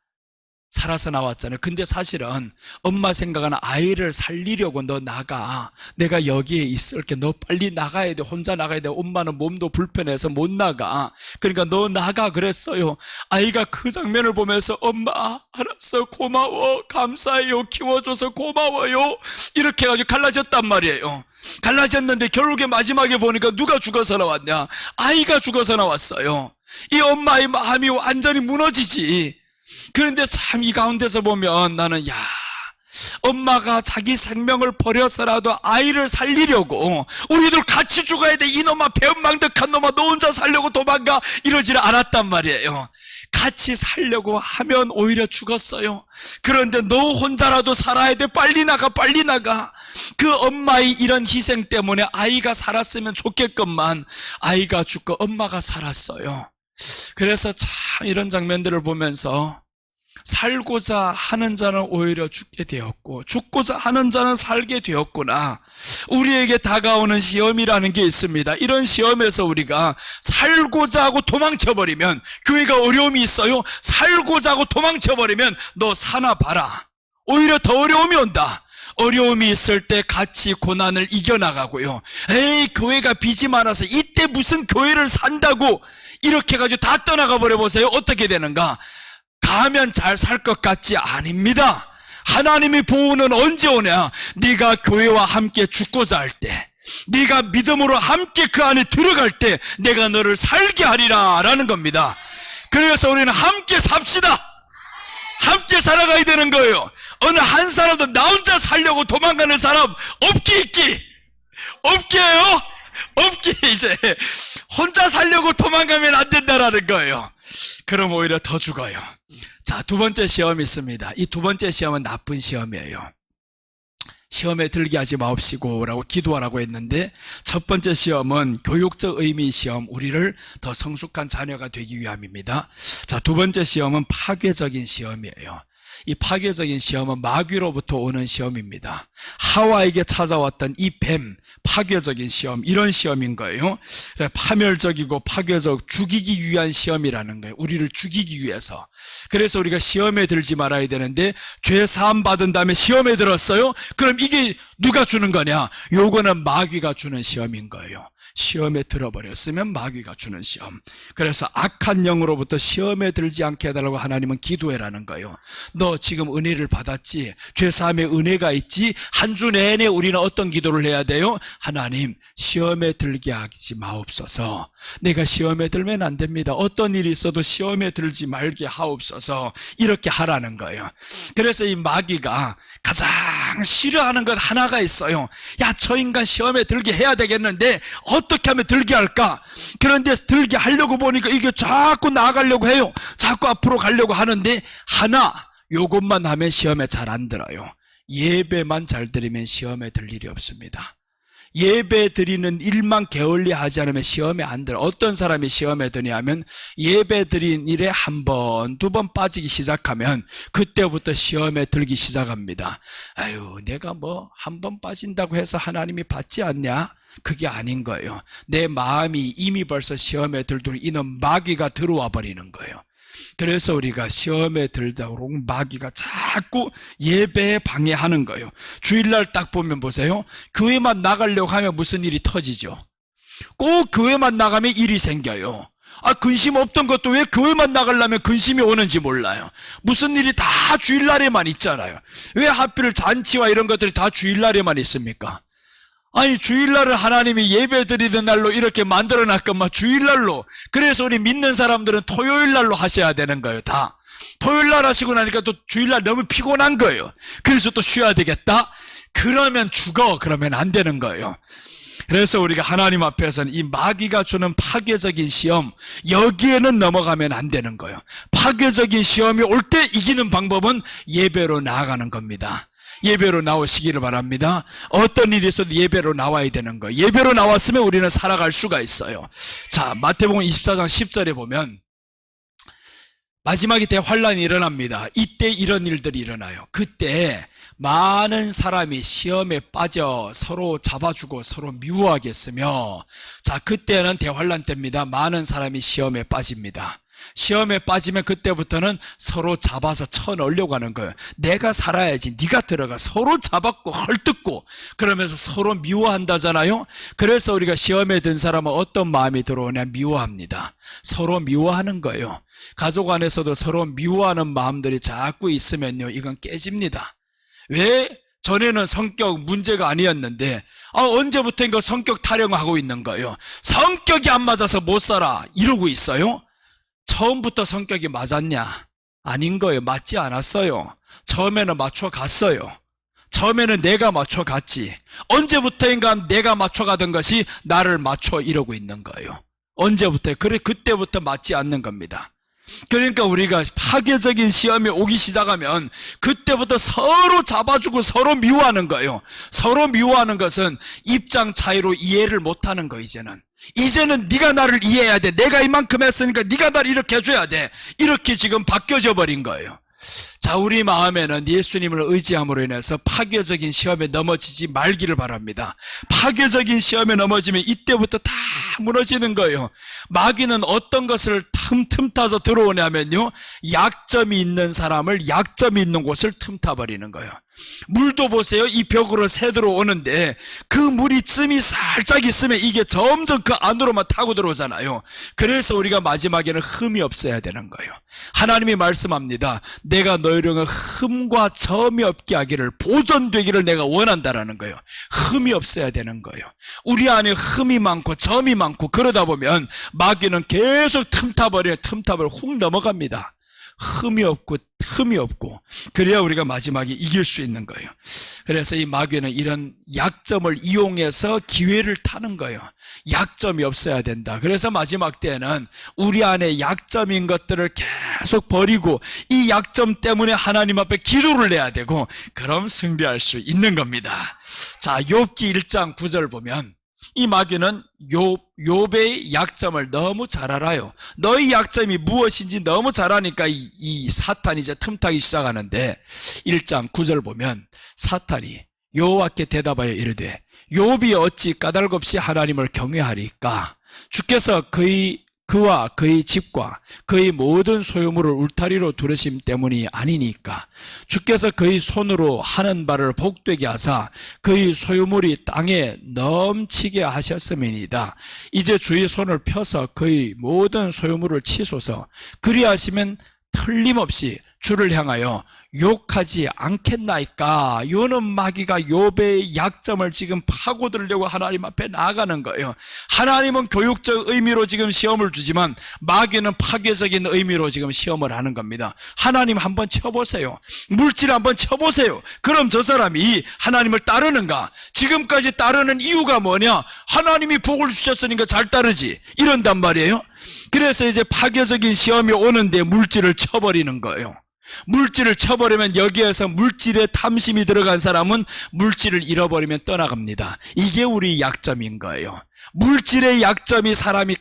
Speaker 1: 살아서 나왔잖아요. 근데 사실은 엄마 생각은 아이를 살리려고 너 나가. 내가 여기에 있을게. 너 빨리 나가야 돼. 혼자 나가야 돼. 엄마는 몸도 불편해서 못 나가. 그러니까 너 나가 그랬어요. 아이가 그 장면을 보면서 엄마 알았어 고마워 감사해요 키워줘서 고마워요 이렇게 해가지고 갈라졌단 말이에요. 갈라졌는데 결국에 마지막에 보니까 누가 죽어서 나왔냐? 아이가 죽어서 나왔어요. 이 엄마의 마음이 완전히 무너지지. 그런데 참 이 가운데서 보면 나는 엄마가 자기 생명을 버려서라도 아이를 살리려고 우리들 같이 죽어야 돼. 이놈아 배은망덕한 놈아 너 혼자 살려고 도망가 이러지를 않았단 말이에요. 같이 살려고 하면 오히려 죽었어요. 그런데 너 혼자라도 살아야 돼. 빨리 나가 빨리 나가. 그 엄마의 이런 희생 때문에 아이가 살았으면 좋겠건만 아이가 죽고 엄마가 살았어요. 그래서 참 이런 장면들을 보면서 살고자 하는 자는 오히려 죽게 되었고 죽고자 하는 자는 살게 되었구나. 우리에게 다가오는 시험이라는 게 있습니다. 이런 시험에서 우리가 살고자 하고 도망쳐버리면 교회가 어려움이 있어요. 살고자 하고 도망쳐버리면 너 사나 봐라. 오히려 더 어려움이 온다. 어려움이 있을 때 같이 고난을 이겨나가고요. 에이 교회가 빚이 많아서 이때 무슨 교회를 산다고 이렇게 해가지고 다 떠나가 버려 보세요. 어떻게 되는가? 가면 잘 살 것 같지? 아닙니다. 하나님의 보호는 언제 오냐? 네가 교회와 함께 죽고자 할 때, 네가 믿음으로 함께 그 안에 들어갈 때 내가 너를 살게 하리라 라는 겁니다. 그래서 우리는 함께 삽시다. 함께 살아가야 되는 거예요. 어느 한 사람도 나 혼자 살려고 도망가는 사람 없게 해요. 없게. 이제 혼자 살려고 도망가면 안 된다라는 거예요. 그럼 오히려 더 죽어요. 자, 두 번째 시험이 있습니다. 이 두 번째 시험은 나쁜 시험이에요. 시험에 들게 하지 마옵시고 라고 기도하라고 했는데, 첫 번째 시험은 교육적 의미 시험, 우리를 더 성숙한 자녀가 되기 위함입니다. 자, 두 번째 시험은 파괴적인 시험이에요. 이 파괴적인 시험은 마귀로부터 오는 시험입니다. 하와에게 찾아왔던 이 뱀, 파괴적인 시험, 이런 시험인 거예요. 파멸적이고 파괴적, 죽이기 위한 시험이라는 거예요. 우리를 죽이기 위해서. 그래서 우리가 시험에 들지 말아야 되는데, 죄 사함 받은 다음에 시험에 들었어요? 그럼 이게 누가 주는 거냐? 요거는 마귀가 주는 시험인 거예요. 시험에 들어버렸으면 마귀가 주는 시험. 그래서 악한 영으로부터 시험에 들지 않게 해달라고 하나님은 기도해라는 거예요. 너 지금 은혜를 받았지? 죄사함의 은혜가 있지? 한 주 내내 우리는 어떤 기도를 해야 돼요? 하나님, 시험에 들게 하지 마옵소서. 내가 시험에 들면 안 됩니다. 어떤 일이 있어도 시험에 들지 말게 하옵소서. 이렇게 하라는 거예요. 그래서 이 마귀가 가장 싫어하는 것 하나가 있어요. 야, 저 인간 시험에 들게 해야 되겠는데 어떻게 하면 들게 할까? 그런데 들게 하려고 보니까 이게 자꾸 나아가려고 해요. 자꾸 앞으로 가려고 하는데 하나, 요것만 하면 시험에 잘 안 들어요. 예배만 잘 드리면 시험에 들 일이 없습니다. 예배 드리는 일만 게을리 하지 않으면 시험에 안 들어. 어떤 사람이 시험에 드냐면 예배 드린 일에 한 번, 두 번 빠지기 시작하면 그때부터 시험에 들기 시작합니다. 아유, 내가 뭐 한 번 빠진다고 해서 하나님이 받지 않냐? 그게 아닌 거예요. 내 마음이 이미 벌써 시험에 들도록 이는 마귀가 들어와 버리는 거예요. 그래서 우리가 시험에 들도록 마귀가 자꾸 예배에 방해하는 거예요. 주일날 딱 보면 보세요. 교회만 나가려고 하면 무슨 일이 터지죠. 꼭 교회만 나가면 일이 생겨요. 근심 없던 것도 왜 교회만 나가려면 근심이 오는지 몰라요. 무슨 일이 다 주일날에만 있잖아요. 왜 하필 잔치와 이런 것들이 다 주일날에만 있습니까? 아니, 주일날을 하나님이 예배 드리는 날로 이렇게 만들어 놨건만 주일날로. 그래서 우리 믿는 사람들은 토요일날로 하셔야 되는 거예요. 다 토요일날 하시고 나니까 또 주일날 너무 피곤한 거예요. 그래서 또 쉬어야 되겠다? 그러면 죽어. 그러면 안 되는 거예요. 그래서 우리가 하나님 앞에서는 이 마귀가 주는 파괴적인 시험, 여기에는 넘어가면 안 되는 거예요. 파괴적인 시험이 올 때 이기는 방법은 예배로 나아가는 겁니다. 예배로 나오시기를 바랍니다. 어떤 일이 있어도 예배로 나와야 되는 거예요. 예배로 나왔으면 우리는 살아갈 수가 있어요. 자, 마태복음 24장 10절에 보면 마지막에 대환란이 일어납니다. 이때 이런 일들이 일어나요. 그때 많은 사람이 시험에 빠져 서로 잡아주고 서로 미워하겠으며, 자, 그때는 대환란 때입니다. 많은 사람이 시험에 빠집니다. 시험에 빠지면 그때부터는 서로 잡아서 쳐넣으려고 하는 거예요. 내가 살아야지, 네가 들어가. 서로 잡았고 헐뜯고 그러면서 서로 미워한다잖아요. 그래서 우리가 시험에 든 사람은 어떤 마음이 들어오냐? 미워합니다. 서로 미워하는 거예요. 가족 안에서도 서로 미워하는 마음들이 자꾸 있으면요, 이건 깨집니다. 왜? 전에는 성격 문제가 아니었는데 언제부터인가 성격 타령하고 있는 거예요. 성격이 안 맞아서 못 살아 이러고 있어요. 처음부터 성격이 맞았냐? 아닌 거예요. 맞지 않았어요. 처음에는 맞춰갔어요. 처음에는 내가 맞춰갔지. 언제부터인가 내가 맞춰가던 것이 나를 맞춰 이러고 있는 거예요. 언제부터? 그래, 그때부터 맞지 않는 겁니다. 그러니까 우리가 파괴적인 시험이 오기 시작하면 그때부터 서로 잡아주고 서로 미워하는 거예요. 서로 미워하는 것은 입장 차이로 이해를 못하는 거. 이제는 네가 나를 이해해야 돼. 내가 이만큼 했으니까 네가 나를 이렇게 해줘야 돼. 이렇게 지금 바뀌어져 버린 거예요. 자, 우리 마음에는 예수님을 의지함으로 인해서 파괴적인 시험에 넘어지지 말기를 바랍니다. 파괴적인 시험에 넘어지면 이때부터 다 무너지는 거예요. 마귀는 어떤 것을 틈타서 들어오냐면요, 약점이 있는 사람을 약점이 있는 곳을 틈타버리는 거예요. 물도 보세요. 이 벽으로 새 들어오는데 그 물이 쯤이 살짝 있으면 이게 점점 그 안으로만 타고 들어오잖아요. 그래서 우리가 마지막에는 흠이 없어야 되는 거예요. 하나님이 말씀합니다. 내가 너희를 흠과 점이 없게 하기를, 보존되기를 내가 원한다라는 거예요. 흠이 없어야 되는 거예요. 우리 안에 흠이 많고 점이 많고 그러다 보면 마귀는 계속 틈타버려 훅 넘어갑니다. 흠이 없고 그래야 우리가 마지막에 이길 수 있는 거예요. 그래서 이 마귀는 이런 약점을 이용해서 기회를 타는 거예요. 약점이 없어야 된다. 그래서 마지막 때는 우리 안에 약점인 것들을 계속 버리고 이 약점 때문에 하나님 앞에 기도를 해야 되고, 그럼 승리할 수 있는 겁니다. 자, 욥기 1장 9절 보면 이 마귀는 욥의 약점을 너무 잘 알아요. 너의 약점이 무엇인지 너무 잘 아니까 이 사탄이 이제 틈타기 시작하는데 1장 9절 보면 사탄이 여호와께 대답하여 이르되 욥이 어찌 까닭 없이 하나님을 경외하리까? 주께서 그의 그와 그의 집과 그의 모든 소유물을 울타리로 두르심 때문이 아니니까 주께서 그의 손으로 하는 바를 복되게 하사 그의 소유물이 땅에 넘치게 하셨음이니이다. 이제 주의 손을 펴서 그의 모든 소유물을 치소서. 그리하시면 틀림없이 주를 향하여 욕하지 않겠나이까. 요는 마귀가 욥의 약점을 지금 파고들려고 하나님 앞에 나아가는 거예요. 하나님은 교육적 의미로 지금 시험을 주지만 마귀는 파괴적인 의미로 지금 시험을 하는 겁니다. 하나님 한번 쳐보세요. 물질 한번 쳐보세요. 그럼 저 사람이 하나님을 따르는가? 지금까지 따르는 이유가 뭐냐? 하나님이 복을 주셨으니까 잘 따르지, 이런단 말이에요. 그래서 이제 파괴적인 시험이 오는데 물질을 쳐버리는 거예요. 물질을 쳐버리면 여기에서 물질에 탐심이 들어간 사람은 물질을 잃어버리면 떠나갑니다. 이게 우리 약점인 거예요. 물질의 약점이 사람이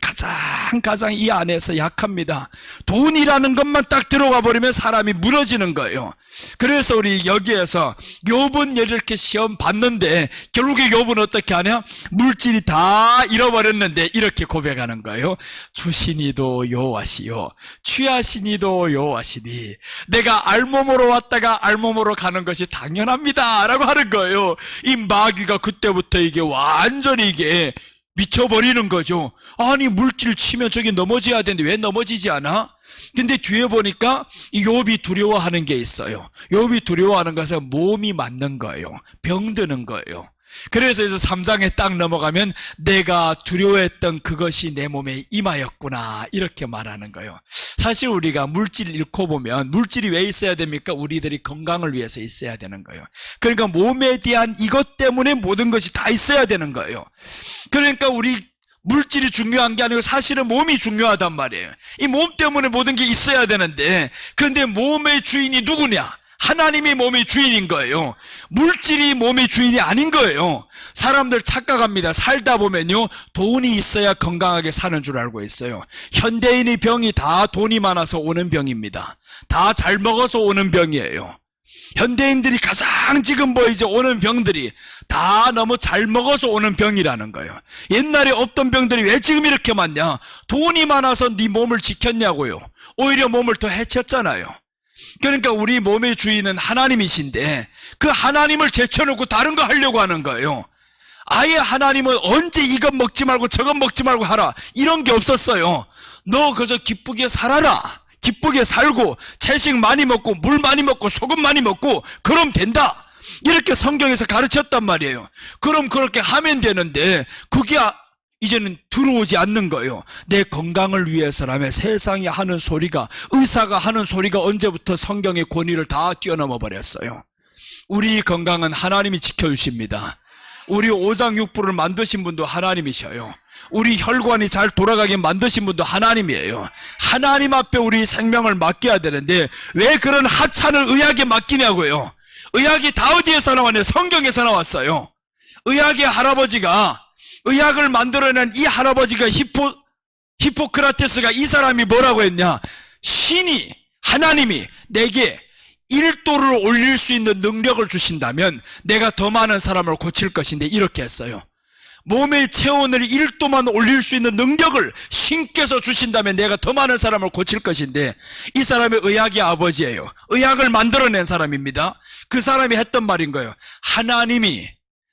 Speaker 1: 가장 이 안에서 약합니다. 돈이라는 것만 딱 들어가 버리면 사람이 무너지는 거예요. 그래서 우리 여기에서 욥은 이렇게 시험 봤는데 결국에 욥은 어떻게 하냐? 물질이 다 잃어버렸는데 이렇게 고백하는 거예요. 주시니도 여호와시요 취하시니도 여호와시니 내가 알몸으로 왔다가 알몸으로 가는 것이 당연합니다 라고 하는 거예요. 이 마귀가 그때부터 이게 완전히 이게 미쳐버리는 거죠. 아니 물질 치면 저기 넘어져야 되는데 왜 넘어지지 않아? 근데 뒤에 보니까 이 욥이 두려워하는 게 있어요. 욥이 두려워하는 것은 몸이 맞는 거예요. 병드는 거예요. 그래서 3장에 딱 넘어가면 내가 두려워했던 그것이 내 몸에 임하였구나 이렇게 말하는 거예요. 사실 우리가 물질 잃고 보면 물질이 왜 있어야 됩니까? 우리들이 건강을 위해서 있어야 되는 거예요. 그러니까 몸에 대한 이것 때문에 모든 것이 다 있어야 되는 거예요. 그러니까 우리 물질이 중요한 게 아니고 사실은 몸이 중요하단 말이에요. 이 몸 때문에 모든 게 있어야 되는데 근데 몸의 주인이 누구냐? 하나님이 몸의 주인인 거예요. 물질이 몸의 주인이 아닌 거예요. 사람들 착각합니다. 살다 보면요 돈이 있어야 건강하게 사는 줄 알고 있어요. 현대인의 병이 다 돈이 많아서 오는 병입니다. 다 잘 먹어서 오는 병이에요. 현대인들이 가장 지금 이제 오는 병들이 다 너무 잘 먹어서 오는 병이라는 거예요. 옛날에 없던 병들이 왜 지금 이렇게 많냐? 돈이 많아서 네 몸을 지켰냐고요. 오히려 몸을 더 해쳤잖아요. 그러니까 우리 몸의 주인은 하나님이신데 그 하나님을 제쳐놓고 다른 거 하려고 하는 거예요. 아예 하나님은 언제 이것 먹지 말고 저것 먹지 말고 하라 이런 게 없었어요. 너 그저 기쁘게 살아라. 기쁘게 살고 채식 많이 먹고 물 많이 먹고 소금 많이 먹고 그럼 된다 이렇게 성경에서 가르쳤단 말이에요. 그럼 그렇게 하면 되는데 그게 이제는 들어오지 않는 거예요. 내 건강을 위해서라면 세상이 하는 소리가 의사가 하는 소리가 언제부터 성경의 권위를 다 뛰어넘어 버렸어요. 우리 건강은 하나님이 지켜주십니다. 우리 오장육부를 만드신 분도 하나님이셔요. 우리 혈관이 잘 돌아가게 만드신 분도 하나님이에요. 하나님 앞에 우리 생명을 맡겨야 되는데 왜 그런 하찮은 의학에 맡기냐고요. 의학이 다 어디에서 나왔냐? 성경에서 나왔어요. 의학의 할아버지가 의학을 만들어낸 이 할아버지가 히포크라테스가 이 사람이 뭐라고 했냐? 신이 하나님이 내게 1도를 올릴 수 있는 능력을 주신다면 내가 더 많은 사람을 고칠 것인데 이렇게 했어요. 몸의 체온을 1도만 올릴 수 있는 능력을 신께서 주신다면 내가 더 많은 사람을 고칠 것인데 이 사람이 의학의 아버지예요. 의학을 만들어낸 사람입니다. 그 사람이 했던 말인 거예요. 하나님이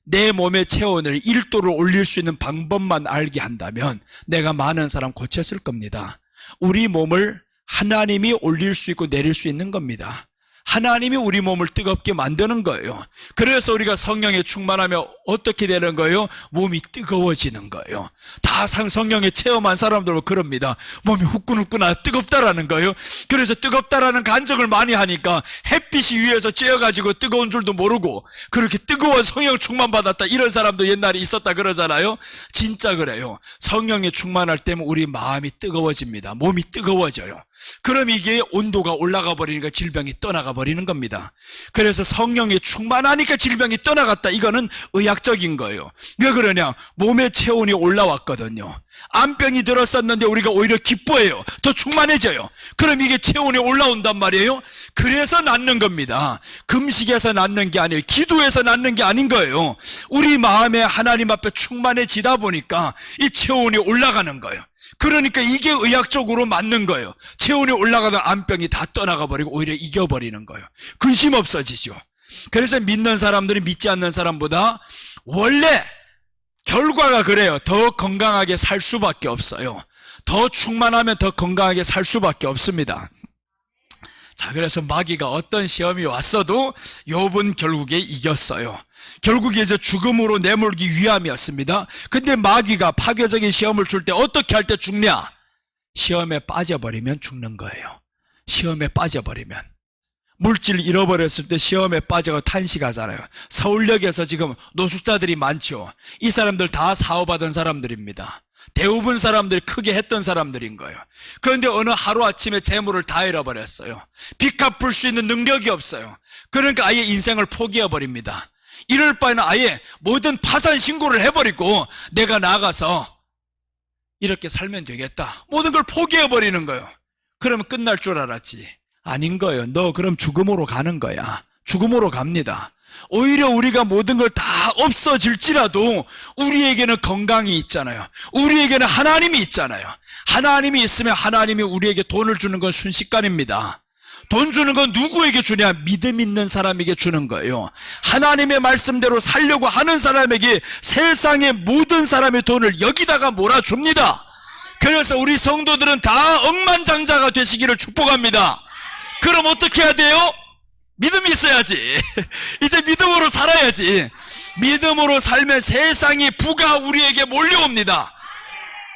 Speaker 1: 내 몸의 체온을 1도를 올릴 수 있는 방법만 알게 한다면 내가 많은 사람 고쳤을 겁니다. 우리 몸을 하나님이 올릴 수 있고 내릴 수 있는 겁니다. 하나님이 우리 몸을 뜨겁게 만드는 거예요. 그래서 우리가 성령에 충만하면 어떻게 되는 거예요? 몸이 뜨거워지는 거예요. 다 성령에 체험한 사람들은 그럽니다. 몸이 후끈후끈하다 뜨겁다라는 거예요. 그래서 뜨겁다라는 간증을 많이 하니까 햇빛이 위에서 쬐어가지고 뜨거운 줄도 모르고 그렇게 뜨거운 성령 충만 받았다 이런 사람도 옛날에 있었다 그러잖아요. 진짜 그래요. 성령에 충만할 때면 우리 마음이 뜨거워집니다. 몸이 뜨거워져요. 그럼 이게 온도가 올라가 버리니까 질병이 떠나가 버리는 겁니다. 그래서 성령에 충만하니까 질병이 떠나갔다. 이거는 의학적인 거예요. 왜 그러냐? 몸의 체온이 올라왔거든요. 암병이 들었었는데 우리가 오히려 기뻐해요. 더 충만해져요. 그럼 이게 체온이 올라온단 말이에요. 그래서 낫는 겁니다. 금식에서 낫는 게 아니에요. 기도에서 낫는 게 아닌 거예요. 우리 마음에 하나님 앞에 충만해지다 보니까 이 체온이 올라가는 거예요. 그러니까 이게 의학적으로 맞는 거예요. 체온이 올라가다 암병이 다 떠나가 버리고 오히려 이겨버리는 거예요. 근심 없어지죠. 그래서 믿는 사람들이 믿지 않는 사람보다 원래 결과가 그래요. 더 건강하게 살 수밖에 없어요. 더 충만하면 더 건강하게 살 수밖에 없습니다. 자, 그래서 마귀가 어떤 시험이 왔어도 욥은 결국에 이겼어요. 결국에 이제 죽음으로 내몰기 위함이었습니다. 근데 마귀가 파괴적인 시험을 줄 때 어떻게 할 때 죽냐? 시험에 빠져버리면 죽는 거예요. 시험에 빠져버리면. 물질 잃어버렸을 때 시험에 빠져서 탄식하잖아요. 서울역에서 지금 노숙자들이 많죠. 이 사람들 다 사업하던 사람들입니다. 대부분 사람들이 크게 했던 사람들인 거예요. 그런데 어느 하루아침에 재물을 다 잃어버렸어요. 빚 갚을 수 있는 능력이 없어요. 그러니까 아예 인생을 포기해버립니다. 이럴 바에는 아예 모든 파산 신고를 해버리고 내가 나가서 이렇게 살면 되겠다. 모든 걸 포기해버리는 거예요. 그러면 끝날 줄 알았지. 아닌 거예요. 너 그럼 죽음으로 가는 거야. 죽음으로 갑니다. 오히려 우리가 모든 걸 다 없어질지라도 우리에게는 건강이 있잖아요. 우리에게는 하나님이 있잖아요. 하나님이 있으면 하나님이 우리에게 돈을 주는 건 순식간입니다. 돈 주는 건 누구에게 주냐? 믿음 있는 사람에게 주는 거예요. 하나님의 말씀대로 살려고 하는 사람에게 세상의 모든 사람의 돈을 여기다가 몰아줍니다. 그래서 우리 성도들은 다 억만장자가 되시기를 축복합니다. 그럼 어떻게 해야 돼요? 믿음이 있어야지. 이제 믿음으로 살아야지. 믿음으로 살면 세상의 부가 우리에게 몰려옵니다.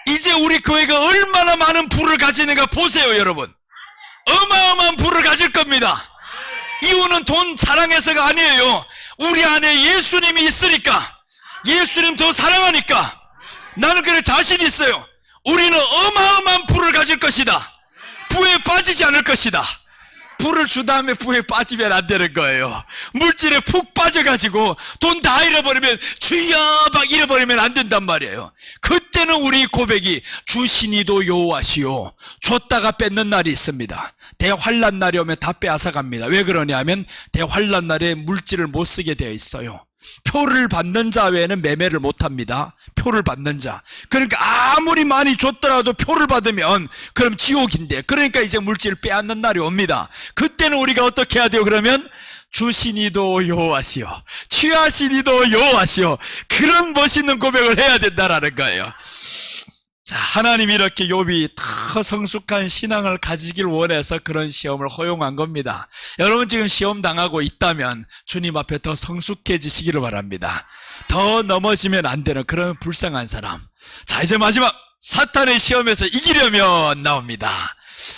Speaker 1: 이제 우리 교회가 얼마나 많은 부를 가지는가 보세요, 여러분. 어마어마한 부를 가질 겁니다. 이유는 돈 사랑해서가 아니에요. 우리 안에 예수님이 있으니까. 예수님 더 사랑하니까. 나는 그래 자신 있어요. 우리는 어마어마한 부를 가질 것이다. 부에 빠지지 않을 것이다. 부를 준 다음에 부에 빠지면 안 되는 거예요. 물질에 푹 빠져가지고 돈 다 잃어버리면 주여 막 잃어버리면 안 된단 말이에요. 그때는 우리 고백이 주시니도 여호와시오. 줬다가 뺏는 날이 있습니다. 대환란 날이 오면 다 빼앗아갑니다. 왜 그러냐면 대환란 날에 물질을 못 쓰게 되어 있어요. 표를 받는 자 외에는 매매를 못합니다. 표를 받는 자. 그러니까 아무리 많이 줬더라도 표를 받으면 그럼 지옥인데, 그러니까 이제 물질을 빼앗는 날이 옵니다. 그때는 우리가 어떻게 해야 돼요? 그러면 주시니도 여호와시오, 취하시니도 여호와시오. 그런 멋있는 고백을 해야 된다라는 거예요. 자, 하나님이 이렇게 욥이 더 성숙한 신앙을 가지길 원해서 그런 시험을 허용한 겁니다. 여러분 지금 시험 당하고 있다면 주님 앞에 더 성숙해지시기를 바랍니다. 더 넘어지면 안 되는 그런 불쌍한 사람. 자, 이제 마지막 사탄의 시험에서 이기려면 나옵니다.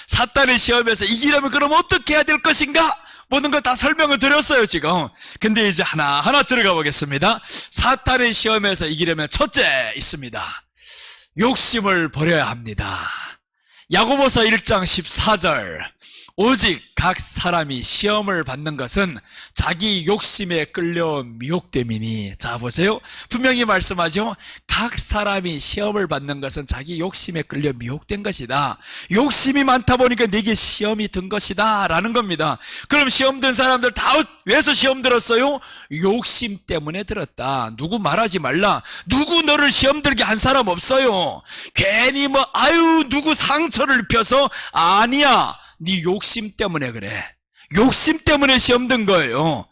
Speaker 1: 사탄의 시험에서 이기려면 그럼 어떻게 해야 될 것인가? 모든 걸 다 설명을 드렸어요 지금. 근데 이제 하나하나 들어가 보겠습니다. 사탄의 시험에서 이기려면 첫째 있습니다. 욕심을 버려야 합니다. 야고보서 1장 14절. 오직 각 사람이 시험을 받는 것은 자기 욕심에 끌려 미혹됨이니. 자, 보세요. 분명히 말씀하죠. 각 사람이 시험을 받는 것은 자기 욕심에 끌려 미혹된 것이다. 욕심이 많다 보니까 내게 시험이 든 것이다 라는 겁니다. 그럼 시험 든 사람들 다 왜서 시험 들었어요? 욕심 때문에 들었다. 누구 말하지 말라. 누구 너를 시험 들게 한 사람 없어요. 괜히 누구 상처를 입혀서. 아니야, 네 욕심 때문에 그래. 욕심 때문에 시험 든 거예요.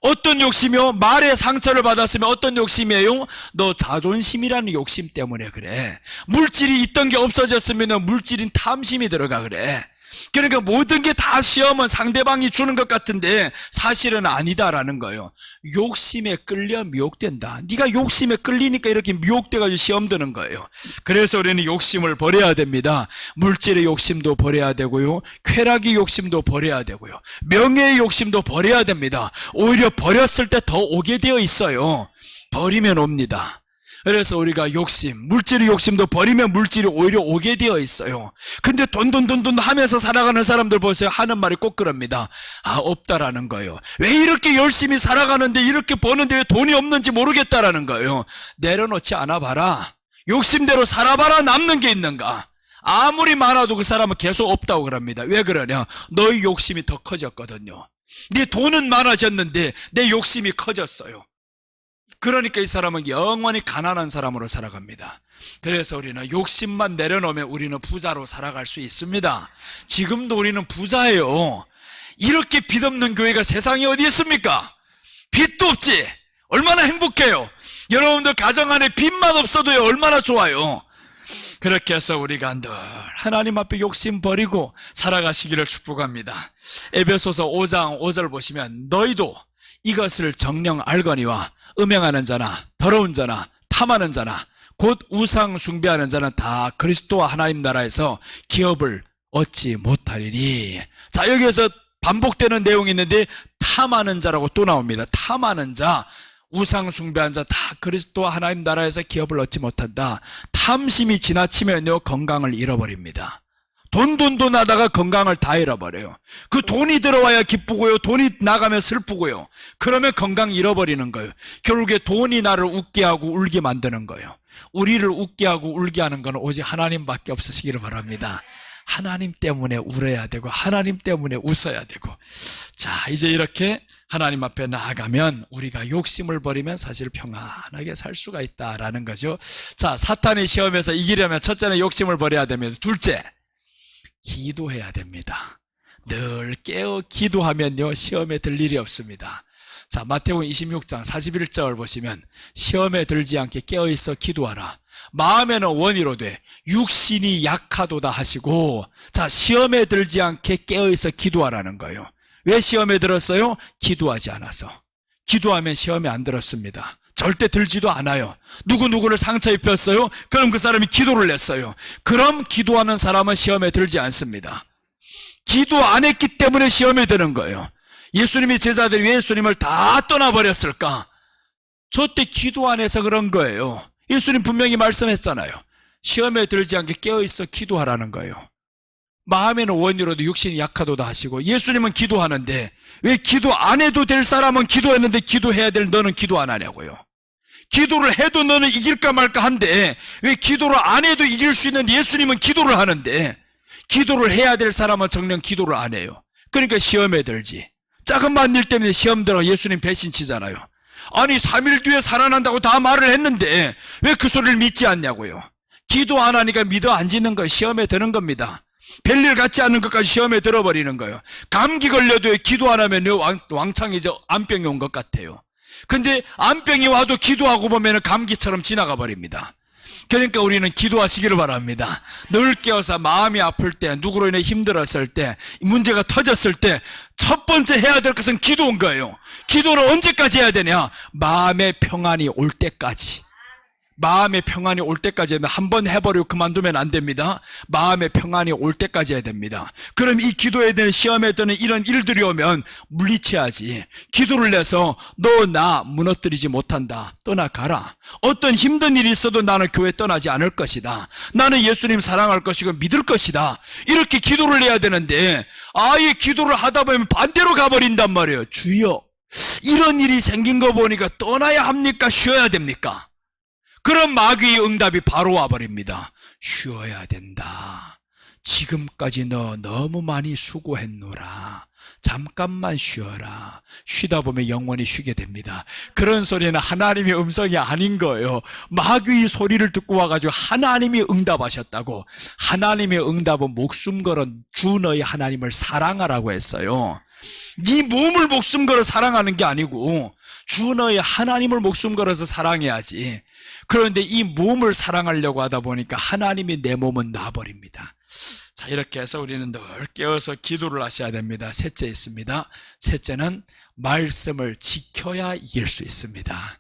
Speaker 1: 어떤 욕심이요? 말에 상처를 받았으면 어떤 욕심이에요? 너 자존심이라는 욕심 때문에 그래. 물질이 있던 게 없어졌으면 물질인 탐심이 들어가 그래. 그러니까 모든 게 다 시험은 상대방이 주는 것 같은데 사실은 아니다라는 거예요. 욕심에 끌려 미혹된다. 네가 욕심에 끌리니까 이렇게 미혹돼가지고 시험 드는 거예요. 그래서 우리는 욕심을 버려야 됩니다. 물질의 욕심도 버려야 되고요, 쾌락의 욕심도 버려야 되고요, 명예의 욕심도 버려야 됩니다. 오히려 버렸을 때 더 오게 되어 있어요. 버리면 옵니다. 그래서 우리가 욕심, 물질의 욕심도 버리면 물질이 오히려 오게 되어 있어요. 근데 돈 하면서 살아가는 사람들 보세요. 하는 말이 꼭 그럽니다. 없다라는 거예요. 왜 이렇게 열심히 살아가는데 이렇게 버는데 왜 돈이 없는지 모르겠다라는 거예요. 내려놓지 않아 봐라. 욕심대로 살아봐라. 남는 게 있는가? 아무리 많아도 그 사람은 계속 없다고 그럽니다. 왜 그러냐? 너의 욕심이 더 커졌거든요. 네 돈은 많아졌는데 내 욕심이 커졌어요. 그러니까 이 사람은 영원히 가난한 사람으로 살아갑니다. 그래서 우리는 욕심만 내려놓으면 우리는 부자로 살아갈 수 있습니다. 지금도 우리는 부자예요. 이렇게 빚 없는 교회가 세상에 어디 있습니까? 빚도 없지. 얼마나 행복해요. 여러분들 가정 안에 빚만 없어도 얼마나 좋아요. 그렇게 해서 우리가 늘 하나님 앞에 욕심 버리고 살아가시기를 축복합니다. 에베소서 5장 5절 보시면 너희도 이것을 정녕 알거니와 음행하는 자나 더러운 자나 탐하는 자나 곧 우상 숭배하는 자는 다 그리스도와 하나님 나라에서 기업을 얻지 못하리니. 자, 여기에서 반복되는 내용이 있는데 탐하는 자라고 또 나옵니다. 탐하는 자, 우상 숭배한 자 다 그리스도와 하나님 나라에서 기업을 얻지 못한다. 탐심이 지나치면요 건강을 잃어버립니다. 돈 하다가 건강을 다 잃어버려요. 그 돈이 들어와야 기쁘고요, 돈이 나가면 슬프고요. 그러면 건강 잃어버리는 거예요. 결국에 돈이 나를 웃게 하고 울게 만드는 거예요. 우리를 웃게 하고 울게 하는 건 오직 하나님밖에 없으시기를 바랍니다. 하나님 때문에 울어야 되고 하나님 때문에 웃어야 되고. 자, 이제 이렇게 하나님 앞에 나아가면 우리가 욕심을 버리면 사실 평안하게 살 수가 있다라는 거죠. 자, 사탄의 시험에서 이기려면 첫째는 욕심을 버려야 됩니다. 둘째, 기도해야 됩니다. 늘 깨어 기도하면요 시험에 들 일이 없습니다. 자, 마태복음 26장 41절 보시면 시험에 들지 않게 깨어있어 기도하라. 마음에는 원이로되 육신이 약하도다 하시고. 자, 시험에 들지 않게 깨어있어 기도하라는 거예요. 왜 시험에 들었어요? 기도하지 않아서. 기도하면 시험에 안 들었습니다. 절대 들지도 않아요. 누구누구를 상처 입혔어요? 그럼 그 사람이 기도를 냈어요. 그럼 기도하는 사람은 시험에 들지 않습니다. 기도 안 했기 때문에 시험에 드는 거예요. 예수님이 제자들이 왜 예수님을 다 떠나버렸을까? 저 때 기도 안 해서 그런 거예요. 예수님 분명히 말씀했잖아요. 시험에 들지 않게 깨어있어 기도하라는 거예요. 마음에는 원이로도 육신이 약하도다 하시고. 예수님은 기도하는데 왜 기도 안 해도 될 사람은 기도했는데 기도해야 될 너는 기도 안 하냐고요. 기도를 해도 너는 이길까 말까 한데 왜 기도를 안 해도 이길 수 있는 예수님은 기도를 하는데 기도를 해야 될 사람은 정녕 기도를 안 해요. 그러니까 시험에 들지. 작은 일 때문에 시험 들어 예수님 배신치잖아요. 아니 3일 뒤에 살아난다고 다 말을 했는데 왜 그 소리를 믿지 않냐고요. 기도 안 하니까 믿어 안 짓는 거예요. 시험에 드는 겁니다. 별일 같지 않은 것까지 시험에 들어버리는 거예요. 감기 걸려도 기도 안 하면요 왕창 이제 암병이 온 것 같아요. 근데 암병이 와도 기도하고 보면 감기처럼 지나가 버립니다. 그러니까 우리는 기도하시기를 바랍니다. 늘 깨어서 마음이 아플 때, 누구로 인해 힘들었을 때, 문제가 터졌을 때 첫 번째 해야 될 것은 기도인 거예요. 기도를 언제까지 해야 되냐? 마음의 평안이 올 때까지. 마음의 평안이 올 때까지 한 번 해버리고 그만두면 안 됩니다. 마음의 평안이 올 때까지 해야 됩니다. 그럼 이 기도에 대한 시험에 드는 이런 일들이 오면 물리쳐야지. 기도를 내서 너 나 무너뜨리지 못한다. 떠나가라. 어떤 힘든 일이 있어도 나는 교회 떠나지 않을 것이다. 나는 예수님 사랑할 것이고 믿을 것이다. 이렇게 기도를 해야 되는데 아예 기도를 하다 보면 반대로 가버린단 말이에요. 주여, 이런 일이 생긴 거 보니까 떠나야 합니까? 쉬어야 됩니까? 그럼 마귀의 응답이 바로 와버립니다. 쉬어야 된다. 지금까지 너 너무 많이 수고했노라. 잠깐만 쉬어라. 쉬다 보면 영원히 쉬게 됩니다. 그런 소리는 하나님의 음성이 아닌 거예요. 마귀의 소리를 듣고 와가지고 하나님이 응답하셨다고. 하나님의 응답은 목숨 걸어 주 너희 하나님을 사랑하라고 했어요. 네 몸을 목숨 걸어 사랑하는 게 아니고 주 너희 하나님을 목숨 걸어서 사랑해야지. 그런데 이 몸을 사랑하려고 하다 보니까 하나님이 내 몸은 놔버립니다. 자, 이렇게 해서 우리는 늘 깨어서 기도를 하셔야 됩니다. 셋째 있습니다. 셋째는 말씀을 지켜야 이길 수 있습니다.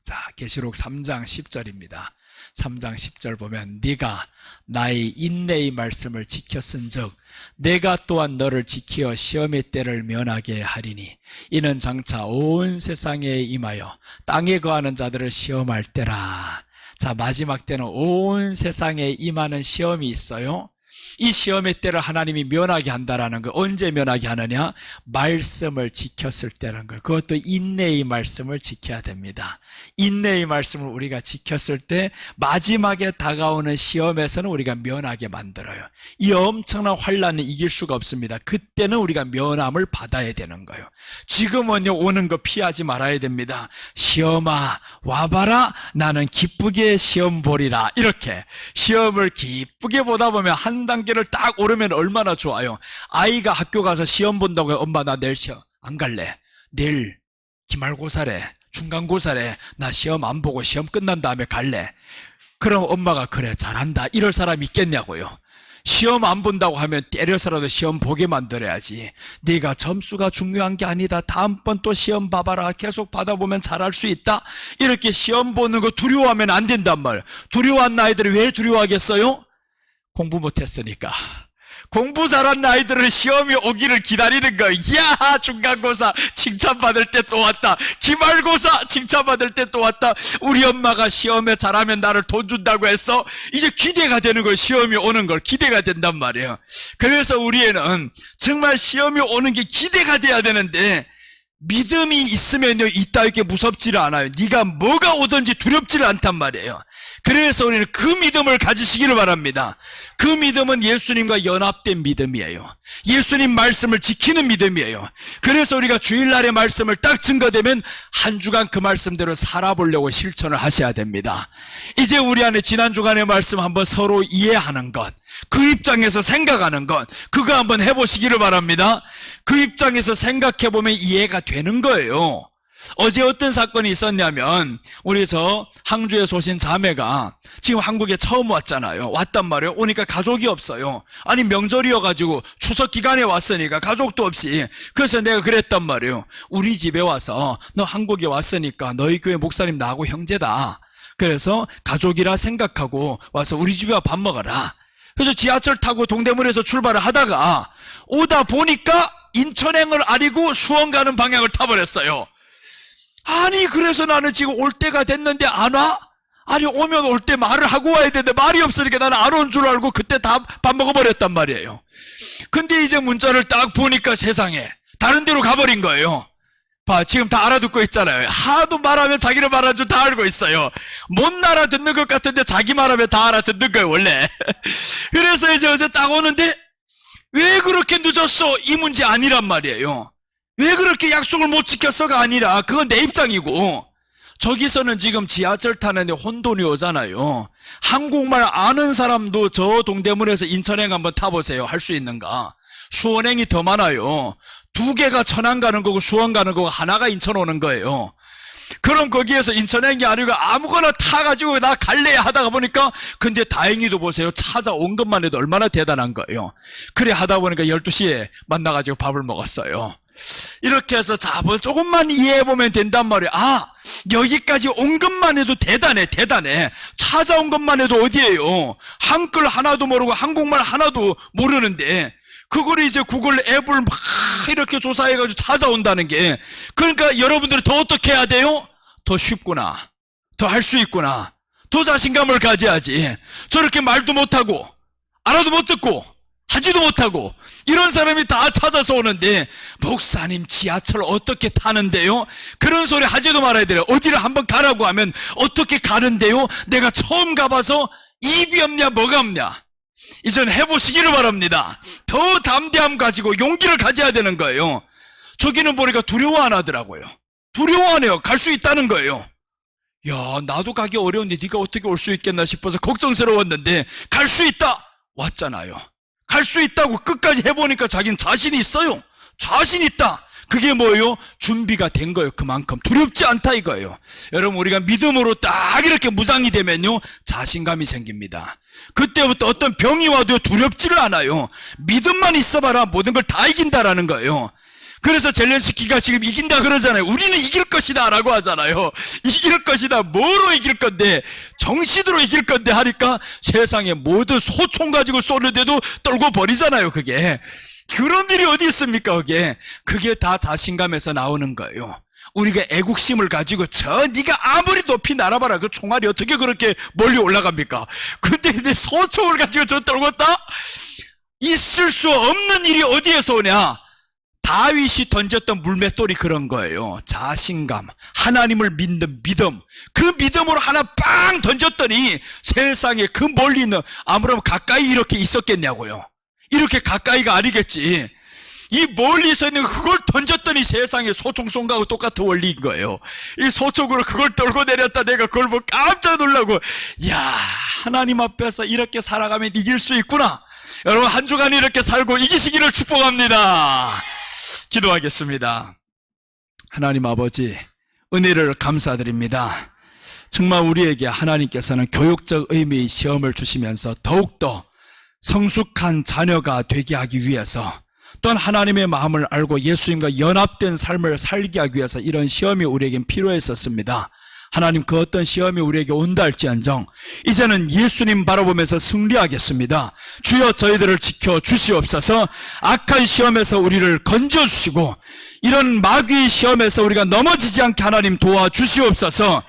Speaker 1: 자, 계시록 3장 10절입니다. 3장 10절 보면 네가 나의 인내의 말씀을 지켰은즉 내가 또한 너를 지키어 시험의 때를 면하게 하리니 이는 장차 온 세상에 임하여 땅에 거하는 자들을 시험할 때라. 자, 마지막 때는 온 세상에 임하는 시험이 있어요. 이 시험의 때를 하나님이 면하게 한다라는 거, 언제 면하게 하느냐? 말씀을 지켰을 때라는 거예요. 그것도 인내의 말씀을 지켜야 됩니다. 인내의 말씀을 우리가 지켰을 때 마지막에 다가오는 시험에서는 우리가 면하게 만들어요. 이 엄청난 환난을 이길 수가 없습니다. 그때는 우리가 면함을 받아야 되는 거예요. 지금은요, 오는 거 피하지 말아야 됩니다. 시험아 와봐라, 나는 기쁘게 시험 보리라. 이렇게 시험을 기쁘게 보다 보면 한 단계를 딱 오르면 얼마나 좋아요. 아이가 학교 가서 시험 본다고 해요. 엄마 나 내일 시험 안 갈래. 내일 기말고사래, 중간고사래. 나 시험 안 보고 시험 끝난 다음에 갈래. 그럼 엄마가 그래 잘한다 이럴 사람 있겠냐고요. 시험 안 본다고 하면 때려서라도 시험 보게 만들어야지. 네가 점수가 중요한 게 아니다. 다음번 또 시험 봐봐라. 계속 받아보면 잘할 수 있다. 이렇게 시험 보는 거 두려워하면 안 된단 말이에요. 두려워한 아이들이 왜 두려워하겠어요? 공부 못했으니까. 공부 잘한 아이들은 시험이 오기를 기다리는 거예요. 이야, 중간고사 칭찬받을 때 또 왔다. 기말고사 칭찬받을 때 또 왔다. 우리 엄마가 시험에 잘하면 나를 돈 준다고 했어. 이제 기대가 되는 거예요. 시험이 오는 걸 기대가 된단 말이에요. 그래서 우리에는 정말 시험이 오는 게 기대가 돼야 되는데, 믿음이 있으면요, 이따 이렇게 무섭지를 않아요. 네가 뭐가 오든지 두렵지를 않단 말이에요. 그래서 우리는 그 믿음을 가지시기를 바랍니다. 그 믿음은 예수님과 연합된 믿음이에요. 예수님 말씀을 지키는 믿음이에요. 그래서 우리가 주일날의 말씀을 딱 증거되면 한 주간 그 말씀대로 살아보려고 실천을 하셔야 됩니다. 이제 우리 안에 지난 주간의 말씀 한번 서로 이해하는 것, 그 입장에서 생각하는 것, 그거 한번 해보시기를 바랍니다. 그 입장에서 생각해보면 이해가 되는 거예요. 어제 어떤 사건이 있었냐면, 우리 항주에서 오신 자매가 지금 한국에 처음 왔잖아요. 왔단 말이에요. 오니까 가족이 없어요. 아니 명절이어가지고 추석 기간에 왔으니까 가족도 없이. 그래서 내가 그랬단 말이에요. 우리 집에 와서 너 한국에 왔으니까 너희 교회 목사님 나하고 형제다. 그래서 가족이라 생각하고 와서 우리 집에 와 밥 먹어라. 그래서 지하철 타고 동대문에서 출발을 하다가 오다 보니까 인천행을 아니고 수원 가는 방향을 타버렸어요. 아니 그래서 나는 지금 올 때가 됐는데 안 와? 아니 오면 올 때 말을 하고 와야 되는데 말이 없으니까 나는 안 온 줄 알고 그때 다 밥 먹어버렸단 말이에요. 근데 이제 문자를 딱 보니까 세상에 다른 데로 가버린 거예요. 봐, 지금 다 알아듣고 있잖아요. 하도 말하면 자기를 말하는 줄 다 알고 있어요. 못 알아듣는 것 같은데 자기 말하면 다 알아듣는 거예요 원래. 그래서 이제 어제 딱 오는데 왜 그렇게 늦었어? 이 문제 아니란 말이에요. 왜 그렇게 약속을 못 지켰어가 아니라 그건 내 입장이고, 저기서는 지금 지하철 타는데 혼돈이 오잖아요. 한국말 아는 사람도 저 동대문에서 인천행 한번 타보세요. 할 수 있는가? 수원행이 더 많아요. 2개가 천안 가는 거고 수원 가는 거고 하나가 인천 오는 거예요. 그럼 거기에서 인천행이 아니고 아무거나 타가지고 나 갈래 하다가 보니까, 근데 다행히도 보세요. 찾아온 것만 해도 얼마나 대단한 거예요. 그래 하다 보니까 12시에 만나가지고 밥을 먹었어요. 이렇게 해서 자, 뭐 조금만 이해해보면 된단 말이에요. 아, 여기까지 온 것만 해도 대단해. 찾아온 것만 해도 어디예요? 한글 하나도 모르고 한국말 하나도 모르는데 그걸 이제 구글 앱을 막 이렇게 조사해가지고 찾아온다는 게, 그러니까 여러분들이 더 어떻게 해야 돼요? 더 쉽구나, 더 할 수 있구나, 더 자신감을 가져야지. 저렇게 말도 못하고 알아도 못 듣고 하지도 못하고 이런 사람이 다 찾아서 오는데, 목사님 지하철 어떻게 타는데요? 그런 소리 하지도 말아야 돼요. 어디를 한번 가라고 하면 어떻게 가는데요? 내가 처음 가봐서 입이 없냐 뭐가 없냐. 이젠 해보시기를 바랍니다. 더 담대함 가지고 용기를 가져야 되는 거예요. 저기는 보니까 두려워 안 하더라고요. 두려워 안 해요. 갈 수 있다는 거예요. 야, 나도 가기 어려운데 네가 어떻게 올 수 있겠나 싶어서 걱정스러웠는데 갈 수 있다 왔잖아요. 갈 수 있다고 끝까지 해보니까 자기는 자신이 있어요. 자신 있다. 그게 뭐예요? 준비가 된 거예요. 그만큼 두렵지 않다 이거예요. 여러분, 우리가 믿음으로 딱 이렇게 무장이 되면요, 자신감이 생깁니다. 그때부터 어떤 병이 와도 두렵지를 않아요. 믿음만 있어봐라 모든 걸 다 이긴다라는 거예요. 그래서 젤렌스키가 지금 이긴다 그러잖아요. 우리는 이길 것이다 라고 하잖아요. 이길 것이다. 뭐로 이길 건데? 정신으로 이길 건데 하니까 세상에 모두 소총 가지고 쏘는데도 떨고 버리잖아요. 그게 그런 일이 어디 있습니까? 그게 다 자신감에서 나오는 거예요. 우리가 애국심을 가지고 네가 아무리 높이 날아봐라 그 총알이 어떻게 그렇게 멀리 올라갑니까? 근데 내 소총을 가지고 저 떨궜다? 있을 수 없는 일이 어디에서 오냐? 다윗이 던졌던 물맷돌이 그런 거예요. 자신감, 하나님을 믿는 믿음, 그 믿음으로 하나 빵 던졌더니 세상에 그 멀리 있는, 아무래도 가까이 이렇게 있었겠냐고요. 이렇게 가까이가 아니겠지. 이 멀리서 있는 그걸 던졌더니 세상에 소총 쏜 거하고 똑같은 원리인 거예요. 이 소총으로 그걸 떨고 내렸다. 내가 그걸 보고 깜짝 놀라고, 야, 하나님 앞에서 이렇게 살아가면 이길 수 있구나. 여러분 한 주간 이렇게 살고 이기시기를 축복합니다. 기도하겠습니다. 하나님 아버지, 은혜를 감사드립니다. 정말 우리에게 하나님께서는 교육적 의미의 시험을 주시면서 더욱더 성숙한 자녀가 되게 하기 위해서, 또한 하나님의 마음을 알고 예수님과 연합된 삶을 살게 하기 위해서 이런 시험이 우리에겐 필요했었습니다. 하나님, 그 어떤 시험이 우리에게 온다 할지언정 이제는 예수님 바라보면서 승리하겠습니다. 주여 저희들을 지켜 주시옵소서. 악한 시험에서 우리를 건져주시고 이런 마귀의 시험에서 우리가 넘어지지 않게 하나님 도와주시옵소서.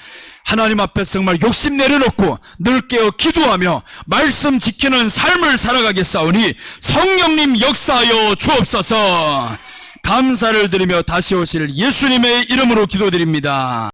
Speaker 1: 하나님 앞에서 정말 욕심 내려놓고 늘 깨어 기도하며 말씀 지키는 삶을 살아가겠사오니 성령님 역사하여 주옵소서. 감사를 드리며 다시 오실 예수님의 이름으로 기도드립니다.